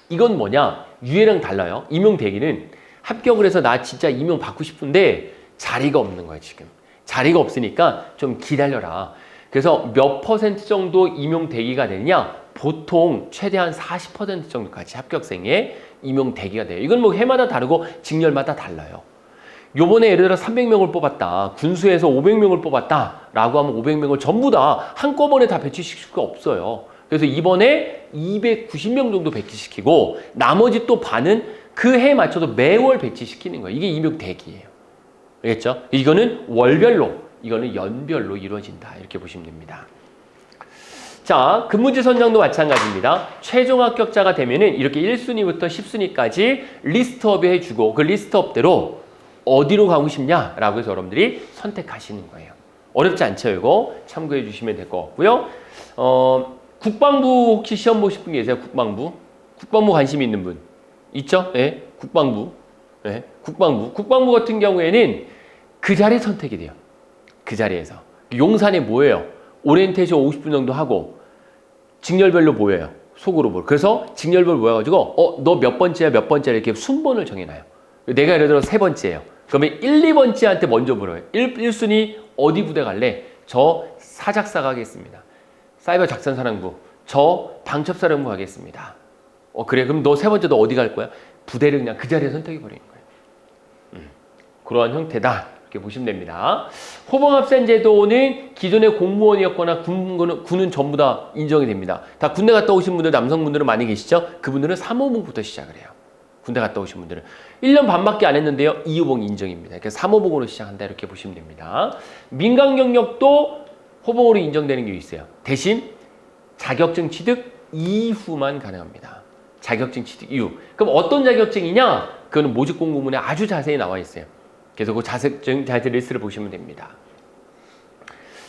이건 뭐냐? 유예랑 달라요. 임용 대기는 합격을 해서 나 진짜 임용 받고 싶은데 자리가 없는 거야, 지금. 자리가 없으니까 좀 기다려라. 그래서 몇 퍼센트 정도 임용 대기가 되느냐? 보통 최대한 40% 정도까지 합격생에 임용 대기가 돼요. 이건 뭐 해마다 다르고 직렬마다 달라요. 요번에 예를 들어 300명을 뽑았다. 군수에서 500명을 뽑았다. 라고 하면 500명을 전부 다 한꺼번에 다 배치시킬 수가 없어요. 그래서 이번에 290명 정도 배치시키고 나머지 또 반은 그 해에 맞춰서 매월 배치시키는 거예요. 이게 임용 대기예요. 알겠죠? 이거는 월별로, 이거는 연별로 이루어진다. 이렇게 보시면 됩니다. 자, 근무지 선정도 마찬가지입니다. 최종 합격자가 되면은 이렇게 1순위부터 10순위까지 리스트업에 해주고 그 리스트업대로 어디로 가고 싶냐라고 해서 여러분들이 선택하시는 거예요. 어렵지 않죠, 이거? 참고해 주시면 될 것 같고요. 국방부 혹시 시험 보실 분 계세요? 국방부? 국방부 관심 있는 분? 있죠? 예, 국방부. 예, 국방부. 국방부 같은 경우에는 그 자리에 선택이 돼요. 그 자리에서. 용산에 뭐예요? 오리엔테이션 50분 정도 하고 직렬별로 모여요. 속으로 모여. 그래서 직렬별로 모여가지고 너 몇 번째야 몇 번째야 이렇게 순번을 정해놔요. 내가 예를 들어 3번째예요. 그러면 1, 2번째한테 먼저 물어요. 1순위 어디 부대 갈래? 저 사작사 가겠습니다. 사이버 작전사령부. 저 방첩사령부 가겠습니다. 그래 그럼 너 3번째 너 어디 갈 거야? 부대를 그냥 그 자리에 선택해버리는 거예요. 그러한 형태다. 이렇게 보시면 됩니다. 호봉합산 제도는 기존의 공무원이었거나 군은 전부 다 인정이 됩니다. 다 군대 갔다 오신 분들, 남성분들은 많이 계시죠? 그분들은 3호봉부터 시작을 해요. 군대 갔다 오신 분들은 1년 반밖에 안 했는데요. 2호봉 인정입니다. 그래서 3호봉으로 시작한다. 이렇게 보시면 됩니다. 민간 경력도 호봉으로 인정되는 게 있어요. 대신 자격증 취득 이후만 가능합니다. 자격증 취득 이후. 그럼 어떤 자격증이냐? 그거는 모집 공고문에 아주 자세히 나와 있어요. 그래서 그 자격증 리스트를 보시면 됩니다.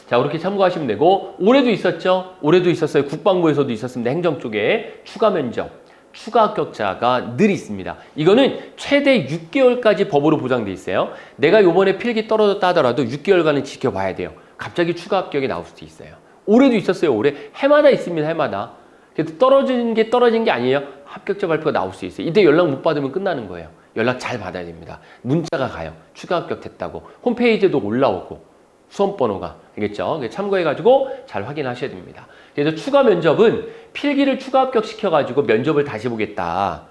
자, 그렇게 참고하시면 되고 올해도 있었죠? 올해도 있었어요. 국방부에서도 있었습니다. 행정 쪽에 추가 면접, 추가 합격자가 늘 있습니다. 이거는 최대 6개월까지 법으로 보장돼 있어요. 내가 요번에 필기 떨어졌다 하더라도 6개월간은 지켜봐야 돼요. 갑자기 추가 합격이 나올 수도 있어요. 올해도 있었어요. 올해 해마다 있습니다. 해마다. 그래서 떨어진 게 아니에요. 합격자 발표가 나올 수 있어요. 이때 연락 못 받으면 끝나는 거예요. 연락 잘 받아야 됩니다. 문자가 가요. 추가 합격됐다고. 홈페이지에도 올라오고 수험번호가. 알겠죠? 참고해가지고 잘 확인하셔야 됩니다. 그래서 추가 면접은 필기를 추가 합격시켜가지고 면접을 다시 보겠다.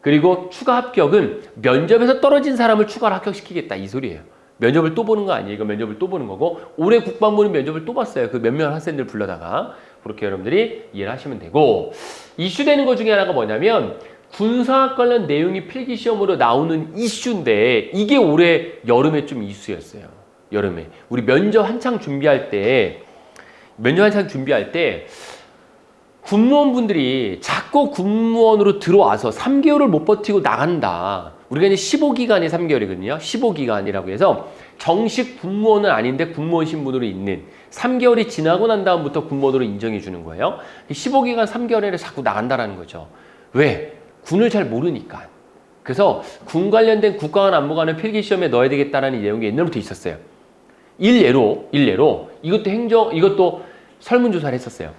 그리고 추가 합격은 면접에서 떨어진 사람을 추가로 합격시키겠다. 이 소리예요. 면접을 또 보는 거 아니에요. 이거 면접을 또 보는 거고 올해 국방부는 면접을 또 봤어요. 그 몇몇 학생들 불러다가. 그렇게 여러분들이 이해를 하시면 되고 이슈되는 것 중에 하나가 뭐냐면 군사학 관련 내용이 필기시험으로 나오는 이슈인데 이게 올해 여름에 좀 이슈였어요. 여름에. 우리 면접 한창 준비할 때 군무원분들이 자꾸 군무원으로 들어와서 3개월을 못 버티고 나간다. 우리가 이제 15기간이 3개월이거든요. 15기간이라고 해서 정식 군무원은 아닌데 군무원 신분으로 있는 3개월이 지나고 난 다음부터 군무원으로 인정해 주는 거예요. 15기간 3개월에 자꾸 나간다라는 거죠. 왜? 군을 잘 모르니까. 그래서 군 관련된 국가관 안보관을 필기시험에 넣어야 되겠다라는 내용이 옛날부터 있었어요. 일례로 이것도 설문조사를 했었어요.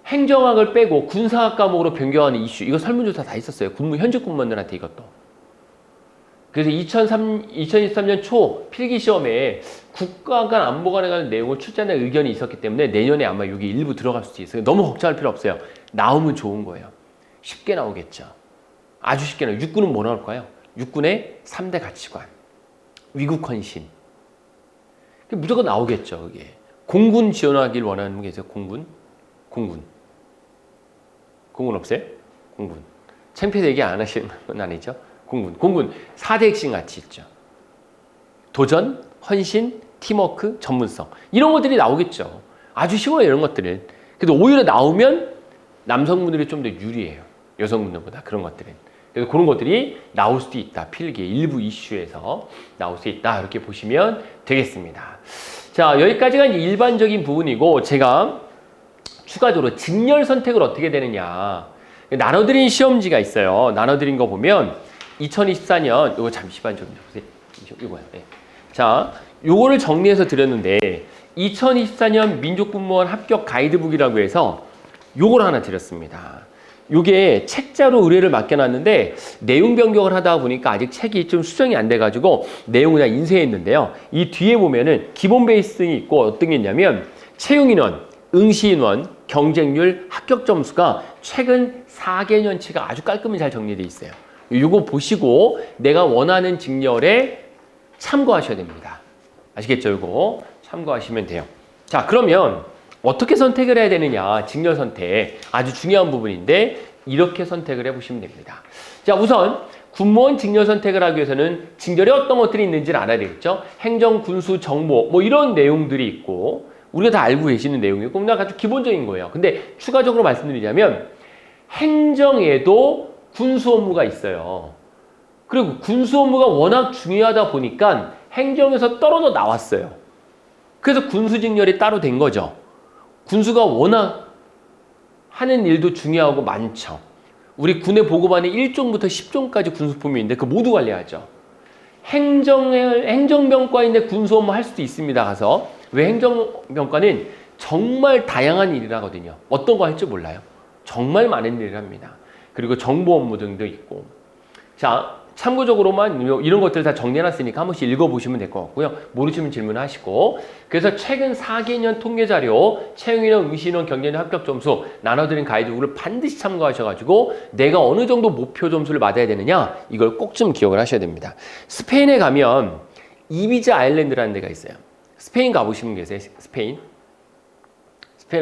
행정학을 빼고 군사학 과목으로 변경하는 이슈, 이거 설문조사 다 있었어요. 현직 군무원들한테 이것도. 그래서 2023년 초 필기시험에 국가간 안보관에 관한 내용을 출제하는 의견이 있었기 때문에 내년에 아마 여기 일부 들어갈 수도 있어요. 너무 걱정할 필요 없어요. 나오면 좋은 거예요. 쉽게 나오겠죠. 아주 쉽게 나와요. 육군은 뭐 나올까요? 육군의 3대 가치관, 위국 헌신. 무조건 나오겠죠. 그게. 공군 지원하길 원하는 분 계세요? 공군 없어요? 공군. 창피해서 얘기 안 하시는 건 아니죠? 공군 4대 핵심 가치 있죠. 도전, 헌신, 팀워크, 전문성. 이런 것들이 나오겠죠. 아주 쉬워요, 이런 것들은. 그래도 오히려 나오면 남성분들이 좀 더 유리해요. 여성분들보다 그런 것들은. 그래서 그런 것들이 나올 수도 있다. 필기 일부 이슈에서 나올 수 있다. 이렇게 보시면 되겠습니다. 자, 여기까지가 이제 일반적인 부분이고 제가 추가적으로 직렬 선택을 어떻게 되느냐. 나눠드린 시험지가 있어요. 나눠드린 거 보면 2024년 이거 잠시만 좀 보세요. 이거요. 네. 자, 요거를 정리해서 드렸는데 2024년 민족군무원 합격 가이드북이라고 해서 요걸 하나 드렸습니다. 요게 책자로 의뢰를 맡겨놨는데 내용 변경을 하다 보니까 아직 책이 좀 수정이 안 돼가지고 내용을 그냥 인쇄했는데요. 이 뒤에 보면은 기본 베이스가 있고 어떤 게 있냐면 채용 인원, 응시인원, 경쟁률, 합격 점수가 최근 4개년치가 아주 깔끔히 잘 정리되어 있어요. 이거 보시고 내가 원하는 직렬에 참고하셔야 됩니다. 아시겠죠? 이거 참고하시면 돼요. 자, 그러면 어떻게 선택을 해야 되느냐? 직렬 선택 아주 중요한 부분인데 이렇게 선택을 해보시면 됩니다. 자, 우선 군무원 직렬 선택을 하기 위해서는 직렬에 어떤 것들이 있는지를 알아야 되겠죠? 행정, 군수, 정보 뭐 이런 내용들이 있고 우리가 다 알고 계시는 내용이고 그냥 아주 기본적인 거예요. 근데 추가적으로 말씀드리자면 행정에도 군수 업무가 있어요. 그리고 군수 업무가 워낙 중요하다 보니까 행정에서 떨어져 나왔어요. 그래서 군수 직렬이 따로 된 거죠. 군수가 워낙 하는 일도 중요하고 많죠. 우리 군의 보고반에 1종부터 10종까지 군수품이 있는데 그 모두 관리하죠. 행정병과인데 군수 업무 할 수도 있습니다. 가서. 왜 행정병과는 정말 다양한 일이라거든요. 어떤 거 할지 몰라요. 정말 많은 일을 합니다. 그리고 정보 업무 등도 있고. 자, 참고적으로만 이런 것들 다 정리해놨으니까 한 번씩 읽어보시면 될 것 같고요. 모르시면 질문하시고. 그래서 최근 4개년 통계자료, 채용인원, 응시인원, 경쟁인원 합격 점수 나눠드린 가이드북을 반드시 참고하셔가지고 내가 어느 정도 목표 점수를 받아야 되느냐 이걸 꼭 좀 기억을 하셔야 됩니다. 스페인에 가면 이비자 아일랜드라는 데가 있어요. 스페인 가보신 분 계세요? 스페인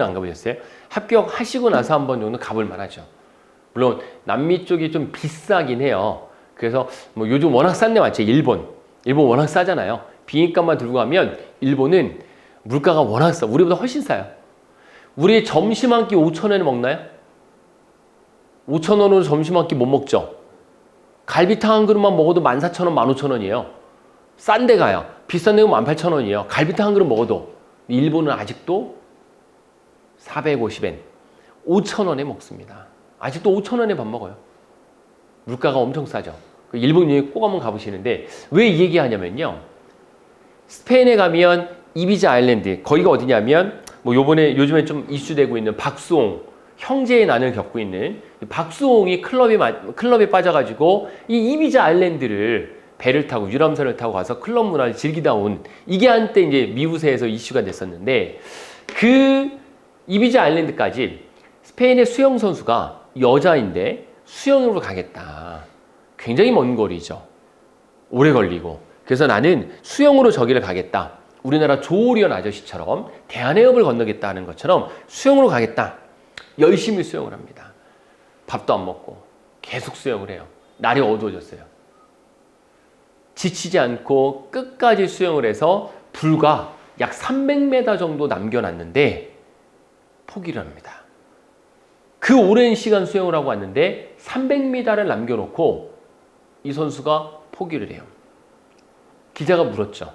안 가보셨어요? 합격하시고 나서 한번 정도 가볼 만하죠. 물론 남미 쪽이 좀 비싸긴 해요. 그래서 뭐 요즘 워낙 싼 데 많죠. 일본 워낙 싸잖아요. 비행값만 들고 가면 일본은 물가가 워낙 싸. 우리보다 훨씬 싸요. 우리 점심 한 끼 5,000원에 먹나요? 5,000원으로 점심 한 끼 못 먹죠. 갈비탕 한 그릇만 먹어도 14,000원, 15,000원이에요. 싼 데 가요. 비싼 데 가면 18,000원이에요. 갈비탕 한 그릇 먹어도. 일본은 아직도 450엔, 5,000원에 먹습니다. 아직도 5,000원에 밥 먹어요. 물가가 엄청 싸죠. 일본 여행 꼭 한번 가보시는데 왜 이 얘기하냐면요. 스페인에 가면 이비자 아일랜드 거기가 어디냐면 뭐 요즘에 좀 이슈되고 있는 박수홍 형제의 난을 겪고 있는 박수홍이 클럽에 빠져가지고 이 이비자 아일랜드를 배를 타고 유람선을 타고 가서 클럽 문화를 즐기다 온 이게 한때 이제 미우새에서 이슈가 됐었는데 그 이비자 아일랜드까지 스페인의 수영 선수가 여자인데 수영으로 가겠다. 굉장히 먼 거리죠. 오래 걸리고. 그래서 나는 수영으로 저기를 가겠다. 우리나라 조오리언 아저씨처럼 대한해협을 건너겠다 하는 것처럼 수영으로 가겠다. 열심히 수영을 합니다. 밥도 안 먹고 계속 수영을 해요. 날이 어두워졌어요. 지치지 않고 끝까지 수영을 해서 불과 약 300m 정도 남겨놨는데 포기를 합니다. 그 오랜 시간 수영을 하고 왔는데 300m를 남겨놓고 이 선수가 포기를 해요. 기자가 물었죠.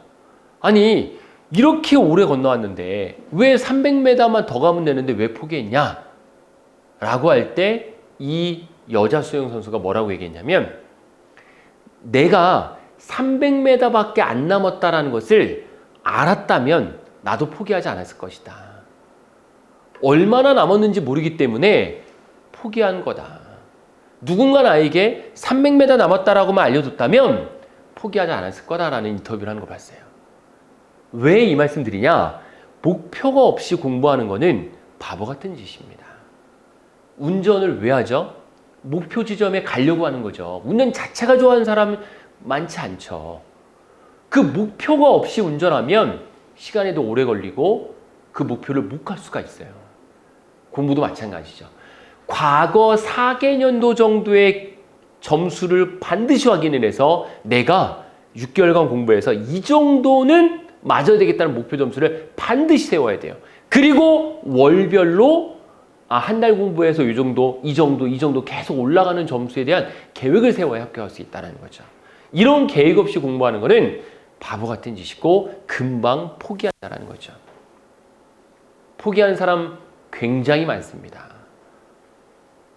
아니 이렇게 오래 건너왔는데 왜 300m만 더 가면 되는데 왜 포기했냐? 라고 할 때 이 여자 수영 선수가 뭐라고 얘기했냐면 내가 300m밖에 안 남았다라는 것을 알았다면 나도 포기하지 않았을 것이다. 얼마나 남았는지 모르기 때문에 포기한 거다. 누군가 나에게 300m 남았다라고만 알려줬다면 포기하지 않았을 거다라는 인터뷰를 하는 거 봤어요. 왜 이 말씀 드리냐? 목표가 없이 공부하는 거는 바보 같은 짓입니다. 운전을 왜 하죠? 목표 지점에 가려고 하는 거죠. 운전 자체가 좋아하는 사람은 많지 않죠. 그 목표가 없이 운전하면 시간에도 오래 걸리고 그 목표를 못 갈 수가 있어요. 공부도 마찬가지죠. 과거 4개년도 정도의 점수를 반드시 확인을 해서 내가 6개월간 공부해서 이 정도는 맞아야 되겠다는 목표 점수를 반드시 세워야 돼요. 그리고 월별로 한 달 공부해서 이 정도 계속 올라가는 점수에 대한 계획을 세워야 합격할 수 있다는 거죠. 이런 계획 없이 공부하는 거는 바보 같은 짓이고 금방 포기한다는 거죠. 포기하는 사람 굉장히 많습니다.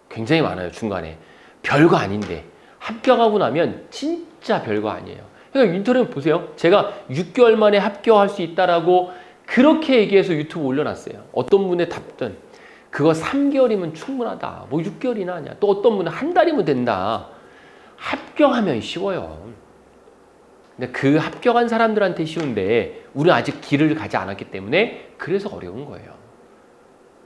굉장히 많아요. 중간에. 별거 아닌데 합격하고 나면 진짜 별거 아니에요. 그러니까 인터넷 보세요. 제가 6개월 만에 합격할 수 있다라고 그렇게 얘기해서 유튜브 올려놨어요. 어떤 분의 답변 그거 3개월이면 충분하다. 뭐 6개월이나 하냐. 또 어떤 분은 한 달이면 된다. 합격하면 쉬워요. 근데 그 합격한 사람들한테 쉬운데 우리는 아직 길을 가지 않았기 때문에 그래서 어려운 거예요.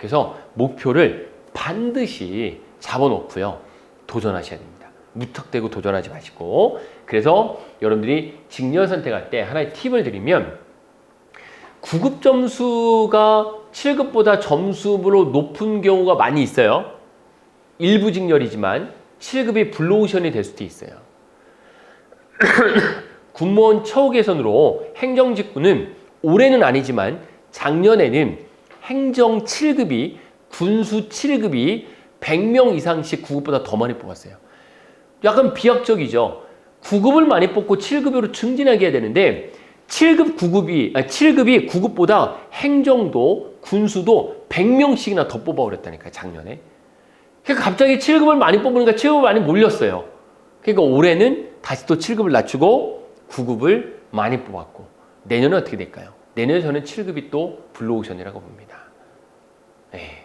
그래서 목표를 반드시 잡아놓고요. 도전하셔야 됩니다. 무턱대고 도전하지 마시고. 그래서 여러분들이 직렬 선택할 때 하나의 팁을 드리면 9급 점수가 7급보다 점수로 높은 경우가 많이 있어요. 일부 직렬이지만 7급이 블루오션이 될 수도 있어요. 군무원 처우 개선으로 행정직군은 올해는 아니지만 작년에는 행정 7급이 군수 7급이 100명 이상씩 9급보다 더 많이 뽑았어요. 약간 비약적이죠. 9급을 많이 뽑고 7급으로 증진하게 해야 되는데 7급이 9급보다 행정도 군수도 100명씩이나 더 뽑아버렸다니까요. 작년에. 그러니까 갑자기 7급을 많이 뽑으니까 7급을 많이 몰렸어요. 그러니까 올해는 다시 또 7급을 낮추고 9급을 많이 뽑았고 내년은 어떻게 될까요? 내년에 저는 7급이 또 블루오션이라고 봅니다. 네.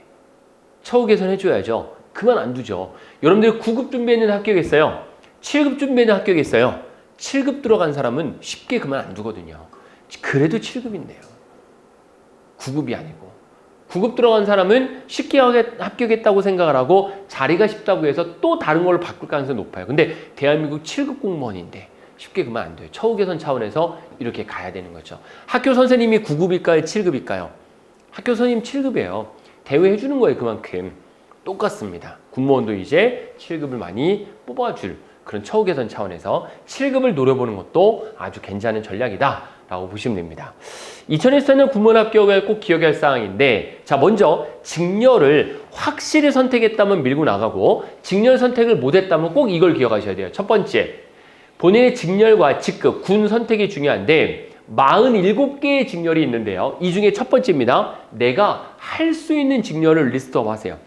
처우 개선해줘야죠. 그만 안 두죠. 여러분들 9급 준비했는데 합격했어요. 7급 준비했는데 합격했어요. 7급 들어간 사람은 쉽게 그만 안 두거든요. 그래도 7급인데요. 9급이 아니고. 9급 들어간 사람은 쉽게 합격했다고 생각을 하고 자리가 쉽다고 해서 또 다른 걸로 바꿀 가능성이 높아요. 근데 대한민국 7급 공무원인데 쉽게 그만 안 돼요. 처우 개선 차원에서 이렇게 가야 되는 거죠. 학교 선생님이 9급일까요? 7급일까요? 학교 선생님 7급이에요. 대우해 주는 거예요. 그만큼. 똑같습니다. 군무원도 이제 7급을 많이 뽑아줄 그런 처우 개선 차원에서 7급을 노려보는 것도 아주 괜찮은 전략이다 라고 보시면 됩니다. 2024년 군무원 합격을 꼭 기억할 사항인데, 자, 먼저 직렬을 확실히 선택했다면 밀고 나가고 직렬 선택을 못했다면 꼭 이걸 기억하셔야 돼요. 첫 번째, 본인의 직렬과 직급, 군 선택이 중요한데 47개의 직렬이 있는데요. 이 중에 첫 번째입니다. 내가 할 수 있는 직렬을 리스트업 하세요.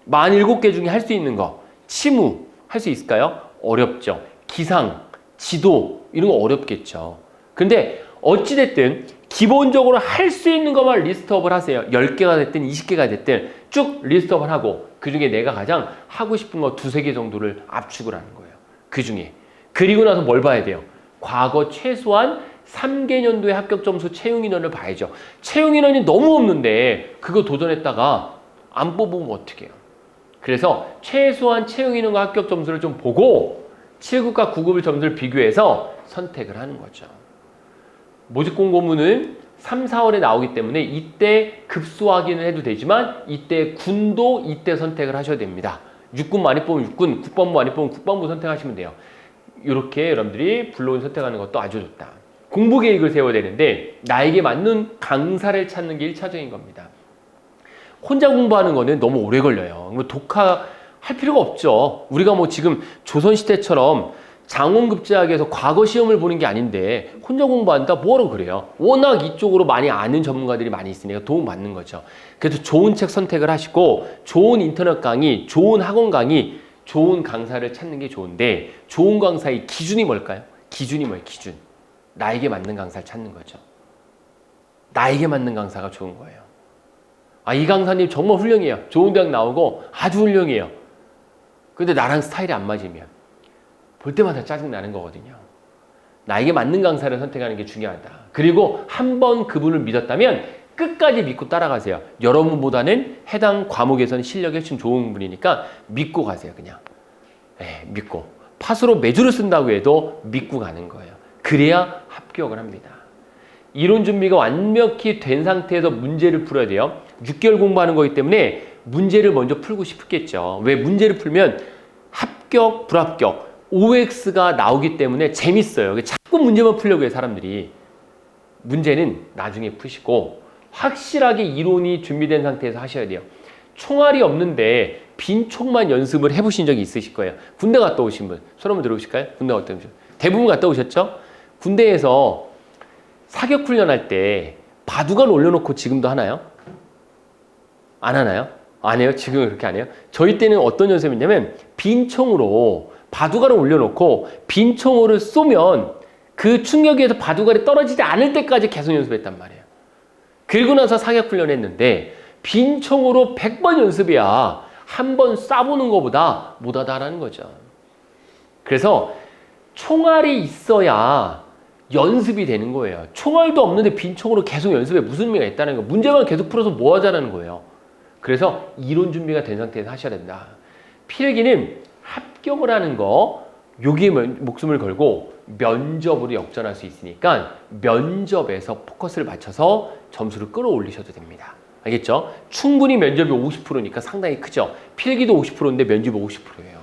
47개 중에 할 수 있는 거. 치무 할 수 있을까요? 어렵죠. 기상, 지도 이런 거 어렵겠죠. 근데 어찌됐든 기본적으로 할 수 있는 것만 리스트업을 하세요. 10개가 됐든 20개가 됐든 쭉 리스트업을 하고 그중에 내가 가장 하고 싶은 거 2-3개 정도를 압축을 하는 거예요. 그중에. 그리고 나서 뭘 봐야 돼요? 과거 최소한 3개년도의 합격 점수 채용 인원을 봐야죠. 채용 인원이 너무 없는데 그거 도전했다가 안 뽑으면 어떡해요? 그래서 최소한 채용 인원과 합격 점수를 좀 보고 7급과 9급의 점수를 비교해서 선택을 하는 거죠. 모집 공고문은 3, 4월에 나오기 때문에 이때 급수 확인을 해도 되지만 이때 군도 이때 선택을 하셔야 됩니다. 육군 많이 뽑으면 육군, 국방부 많이 뽑으면 국방부 선택하시면 돼요. 이렇게 여러분들이 블로그 선택하는 것도 아주 좋다. 공부 계획을 세워야 되는데 나에게 맞는 강사를 찾는 게 1차적인 겁니다. 혼자 공부하는 거는 너무 오래 걸려요. 독학할 필요가 없죠. 우리가 뭐 지금 조선시대처럼 장원급제학에서 과거 시험을 보는 게 아닌데 혼자 공부한다? 뭐라고 그래요? 워낙 이쪽으로 많이 아는 전문가들이 많이 있으니까 도움받는 거죠. 그래서 좋은 책 선택을 하시고 좋은 인터넷 강의, 좋은 학원 강의, 좋은 강사를 찾는 게 좋은데 좋은 강사의 기준이 뭘까요? 기준이 뭐예요? 기준. 나에게 맞는 강사를 찾는 거죠. 나에게 맞는 강사가 좋은 거예요. 아, 이 강사님 정말 훌륭해요. 좋은 대학 나오고 아주 훌륭해요. 근데 나랑 스타일이 안 맞으면 볼 때마다 짜증나는 거거든요. 나에게 맞는 강사를 선택하는 게 중요하다. 그리고 한 번 그분을 믿었다면 끝까지 믿고 따라가세요. 여러분보다는 해당 과목에서는 실력이 훨씬 좋은 분이니까 믿고 가세요. 그냥. 믿고. 파수로 매주를 쓴다고 해도 믿고 가는 거예요. 그래야 합격을 합니다. 이론 준비가 완벽히 된 상태에서 문제를 풀어야 돼요. 6개월 공부하는 거기 때문에 문제를 먼저 풀고 싶겠죠. 왜? 문제를 풀면 합격, 불합격, OX가 나오기 때문에 재밌어요. 자꾸 문제만 풀려고 해요, 사람들이. 문제는 나중에 푸시고 확실하게 이론이 준비된 상태에서 하셔야 돼요. 총알이 없는데 빈 총만 연습을 해보신 적이 있으실 거예요. 군대 갔다 오신 분, 손 한번 들어보실까요? 군대 갔다 오신 분. 대부분 갔다 오셨죠? 군대에서 사격 훈련할 때 바둑알 올려놓고 지금도 하나요? 안 하나요? 안 해요? 지금은 그렇게 안 해요? 저희 때는 어떤 연습이냐면 빈 총으로 바둑알을 올려놓고 빈 총으로 쏘면 그 충격에서 바둑알이 떨어지지 않을 때까지 계속 연습했단 말이에요. 그리고 나서 사격 훈련했는데 빈 총으로 100번 연습이야. 한 번 쏴보는 것보다 못하다라는 거죠. 그래서 총알이 있어야 연습이 되는 거예요. 총알도 없는데 빈 총으로 계속 연습해 무슨 의미가 있다는 거. 문제만 계속 풀어서 뭐 하자는 거예요. 그래서 이론 준비가 된 상태에서 하셔야 된다. 필기는 합격을 하는 거 여기에 목숨을 걸고 면접으로 역전할 수 있으니까 면접에서 포커스를 맞춰서 점수를 끌어올리셔도 됩니다. 알겠죠? 충분히 면접이 50%니까 상당히 크죠. 필기도 50%인데 면접이 50%예요.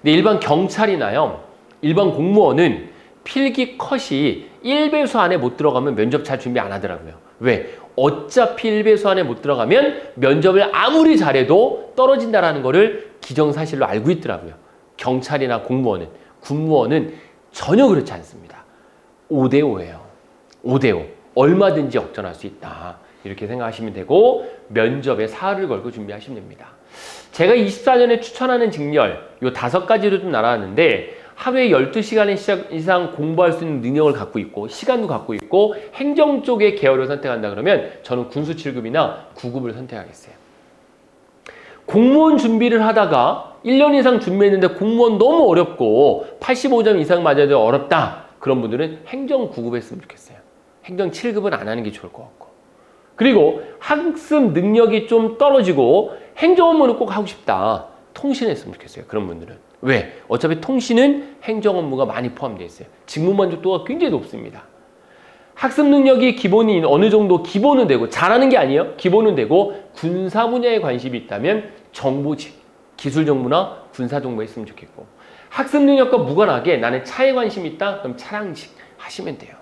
근데 일반 경찰이나요, 일반 공무원은 필기 컷이 1배수 안에 못 들어가면 면접 잘 준비 안 하더라고요. 왜? 어차피 1배수 안에 못 들어가면 면접을 아무리 잘해도 떨어진다라는 거를 기정사실로 알고 있더라고요. 경찰이나 공무원은. 군무원은 전혀 그렇지 않습니다. 5대5예요. 5대5. 얼마든지 역전할 수 있다. 이렇게 생각하시면 되고 면접에 사활을 걸고 준비하시면 됩니다. 제가 24년에 추천하는 직렬 요 5가지로 좀 나눠놨는데 하루에 12시간 이상 공부할 수 있는 능력을 갖고 있고 시간도 갖고 있고 행정 쪽의 계열을 선택한다 그러면 저는 군수 7급이나 9급을 선택하겠어요. 공무원 준비를 하다가 1년 이상 준비했는데 공무원 너무 어렵고 85점 이상 맞아도 어렵다. 그런 분들은 행정 9급 했으면 좋겠어요. 행정 7급은 안 하는 게 좋을 것 같고. 그리고 학습 능력이 좀 떨어지고 행정 업무는 꼭 하고 싶다. 통신했으면 좋겠어요. 그런 분들은. 왜? 어차피 통신은 행정 업무가 많이 포함되어 있어요. 직무 만족도가 굉장히 높습니다. 학습 능력이 기본이 어느 정도 기본은 되고 잘하는 게 아니에요. 기본은 되고 군사 분야에 관심이 있다면 정보직, 기술 정보나 군사 정보 했으면 좋겠고 학습 능력과 무관하게 나는 차에 관심이 있다? 그럼 차량직 하시면 돼요.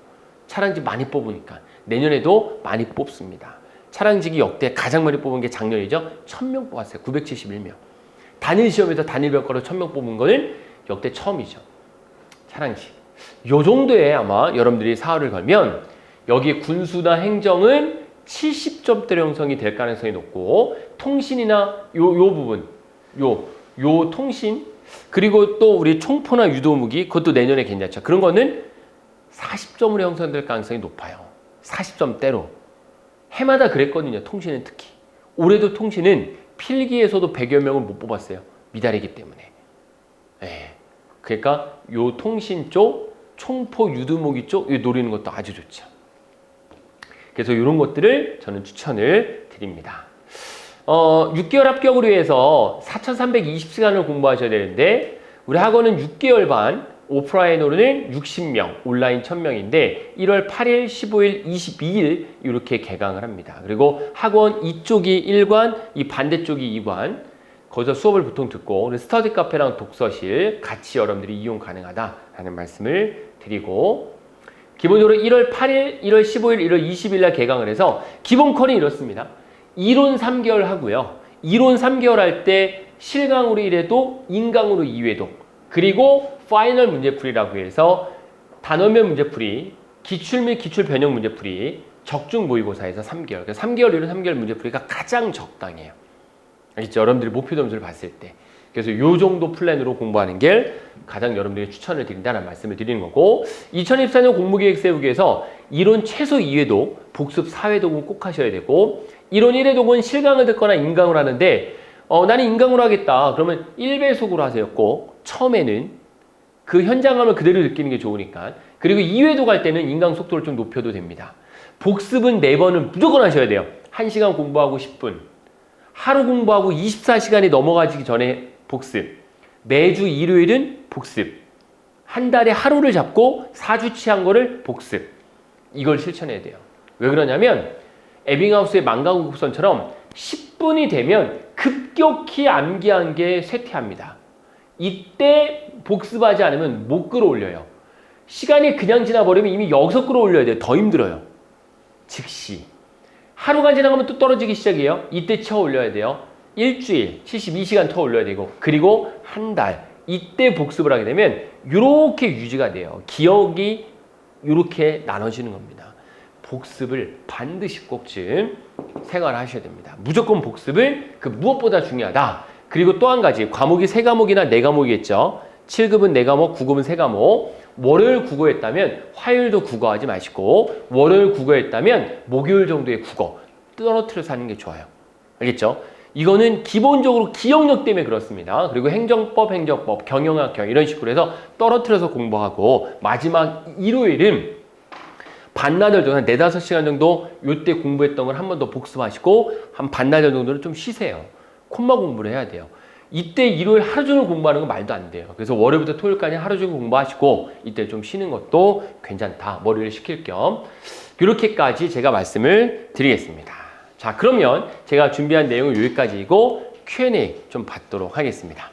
차량직 많이 뽑으니까 내년에도 많이 뽑습니다. 차량직이 역대 가장 많이 뽑은 게 작년이죠. 1000명 뽑았어요. 971명. 단일 시험에서 단일 별거로 1000명 뽑은 거는 역대 처음이죠. 차량직. 요 정도에 아마 여러분들이 사활을 걸면 여기 군수나 행정은 70점대로 형성이 될 가능성이 높고 통신이나 요 부분 요 통신 그리고 또 우리 총포나 유도무기 그것도 내년에 괜찮죠. 그런 거는 40점으로 형성될 가능성이 높아요. 40점대로. 해마다 그랬거든요. 통신은 특히. 올해도 통신은 필기에서도 100여 명을 못 뽑았어요. 미달이기 때문에. 네. 그러니까 요 통신 쪽, 총포 유도무기 쪽 노리는 것도 아주 좋죠. 그래서 이런 것들을 저는 추천을 드립니다. 6개월 합격을 위해서 4,320시간을 공부하셔야 되는데 우리 학원은 6개월 반, 오프라인으로는 60명, 온라인 1000명인데 1월 8일, 15일, 22일 이렇게 개강을 합니다. 그리고 학원 이쪽이 1관, 이 반대쪽이 2관 거기서 수업을 보통 듣고 스터디 카페랑 독서실 같이 여러분들이 이용 가능하다라는 말씀을 드리고 기본적으로 1월 8일, 1월 15일, 1월 20일 날 개강을 해서 기본 컬이 이렇습니다. 이론 3개월 하고요. 이론 3개월 할 때 실강으로 1회도, 인강으로 2회도 그리고 파이널 문제풀이라고 해서 단원별 문제풀이, 기출 및 기출 변형 문제풀이, 적중 모의고사에서 3개월. 그래서 3개월 이론 3개월 문제풀이가 가장 적당해요. 알겠죠? 여러분들이 목표 점수를 봤을 때. 그래서 이 정도 플랜으로 공부하는 게 가장 여러분들이 추천을 드린다는 말씀을 드리는 거고 2024년 공부계획 세우기에서 이론 최소 2회도, 복습 4회독은 꼭 하셔야 되고 이론 1회독은 실강을 듣거나 인강을 하는데 나는 인강으로 하겠다. 그러면 1배속으로 하세요. 꼭 처음에는 그 현장감을 그대로 느끼는 게 좋으니까. 그리고 2회독 할 때는 인강 속도를 좀 높여도 됩니다. 복습은 4번은 무조건 하셔야 돼요. 1시간 공부하고 10분. 하루 공부하고 24시간이 넘어가기 전에 복습. 매주 일요일은 복습. 한 달에 하루를 잡고 4주치 한 거를 복습. 이걸 실천해야 돼요. 왜 그러냐면 에빙하우스의 만가공급선처럼 10분이 되면 급격히 암기한 게 쇠퇴합니다. 이때 복습하지 않으면 못 끌어올려요. 시간이 그냥 지나버리면 이미 여기서 끌어올려야 돼요. 더 힘들어요. 즉시. 하루가 지나가면 또 떨어지기 시작해요. 이때 쳐 올려야 돼요. 일주일, 72시간 더 올려야 되고 그리고 한 달. 이때 복습을 하게 되면 이렇게 유지가 돼요. 기억이 이렇게 나눠지는 겁니다. 복습을 반드시 꼭 좀 생활하셔야 됩니다. 무조건 복습을 무엇보다 중요하다. 그리고 또 한 가지 과목이 3과목이나 4과목이겠죠. 7급은 4과목, 9급은 3과목. 월요일 국어했다면 화요일도 국어하지 마시고 월요일 국어했다면 목요일 정도의 국어 떨어뜨려서 하는 게 좋아요. 알겠죠? 이거는 기본적으로 기억력 때문에 그렇습니다. 그리고 행정법, 경영학경 이런 식으로 해서 떨어뜨려서 공부하고 마지막 일요일은 반나절 정도, 한 4-5시간 정도 요때 공부했던 걸 한 번 더 복습하시고 한 반나절 정도는 좀 쉬세요. 콤마 공부를 해야 돼요. 이때 일요일 하루 종일 공부하는 건 말도 안 돼요. 그래서 월요일부터 토요일까지 하루 종일 공부하시고 이때 좀 쉬는 것도 괜찮다. 머리를 식힐 겸. 이렇게까지 제가 말씀을 드리겠습니다. 자, 그러면 제가 준비한 내용은 여기까지이고 Q&A 좀 받도록 하겠습니다.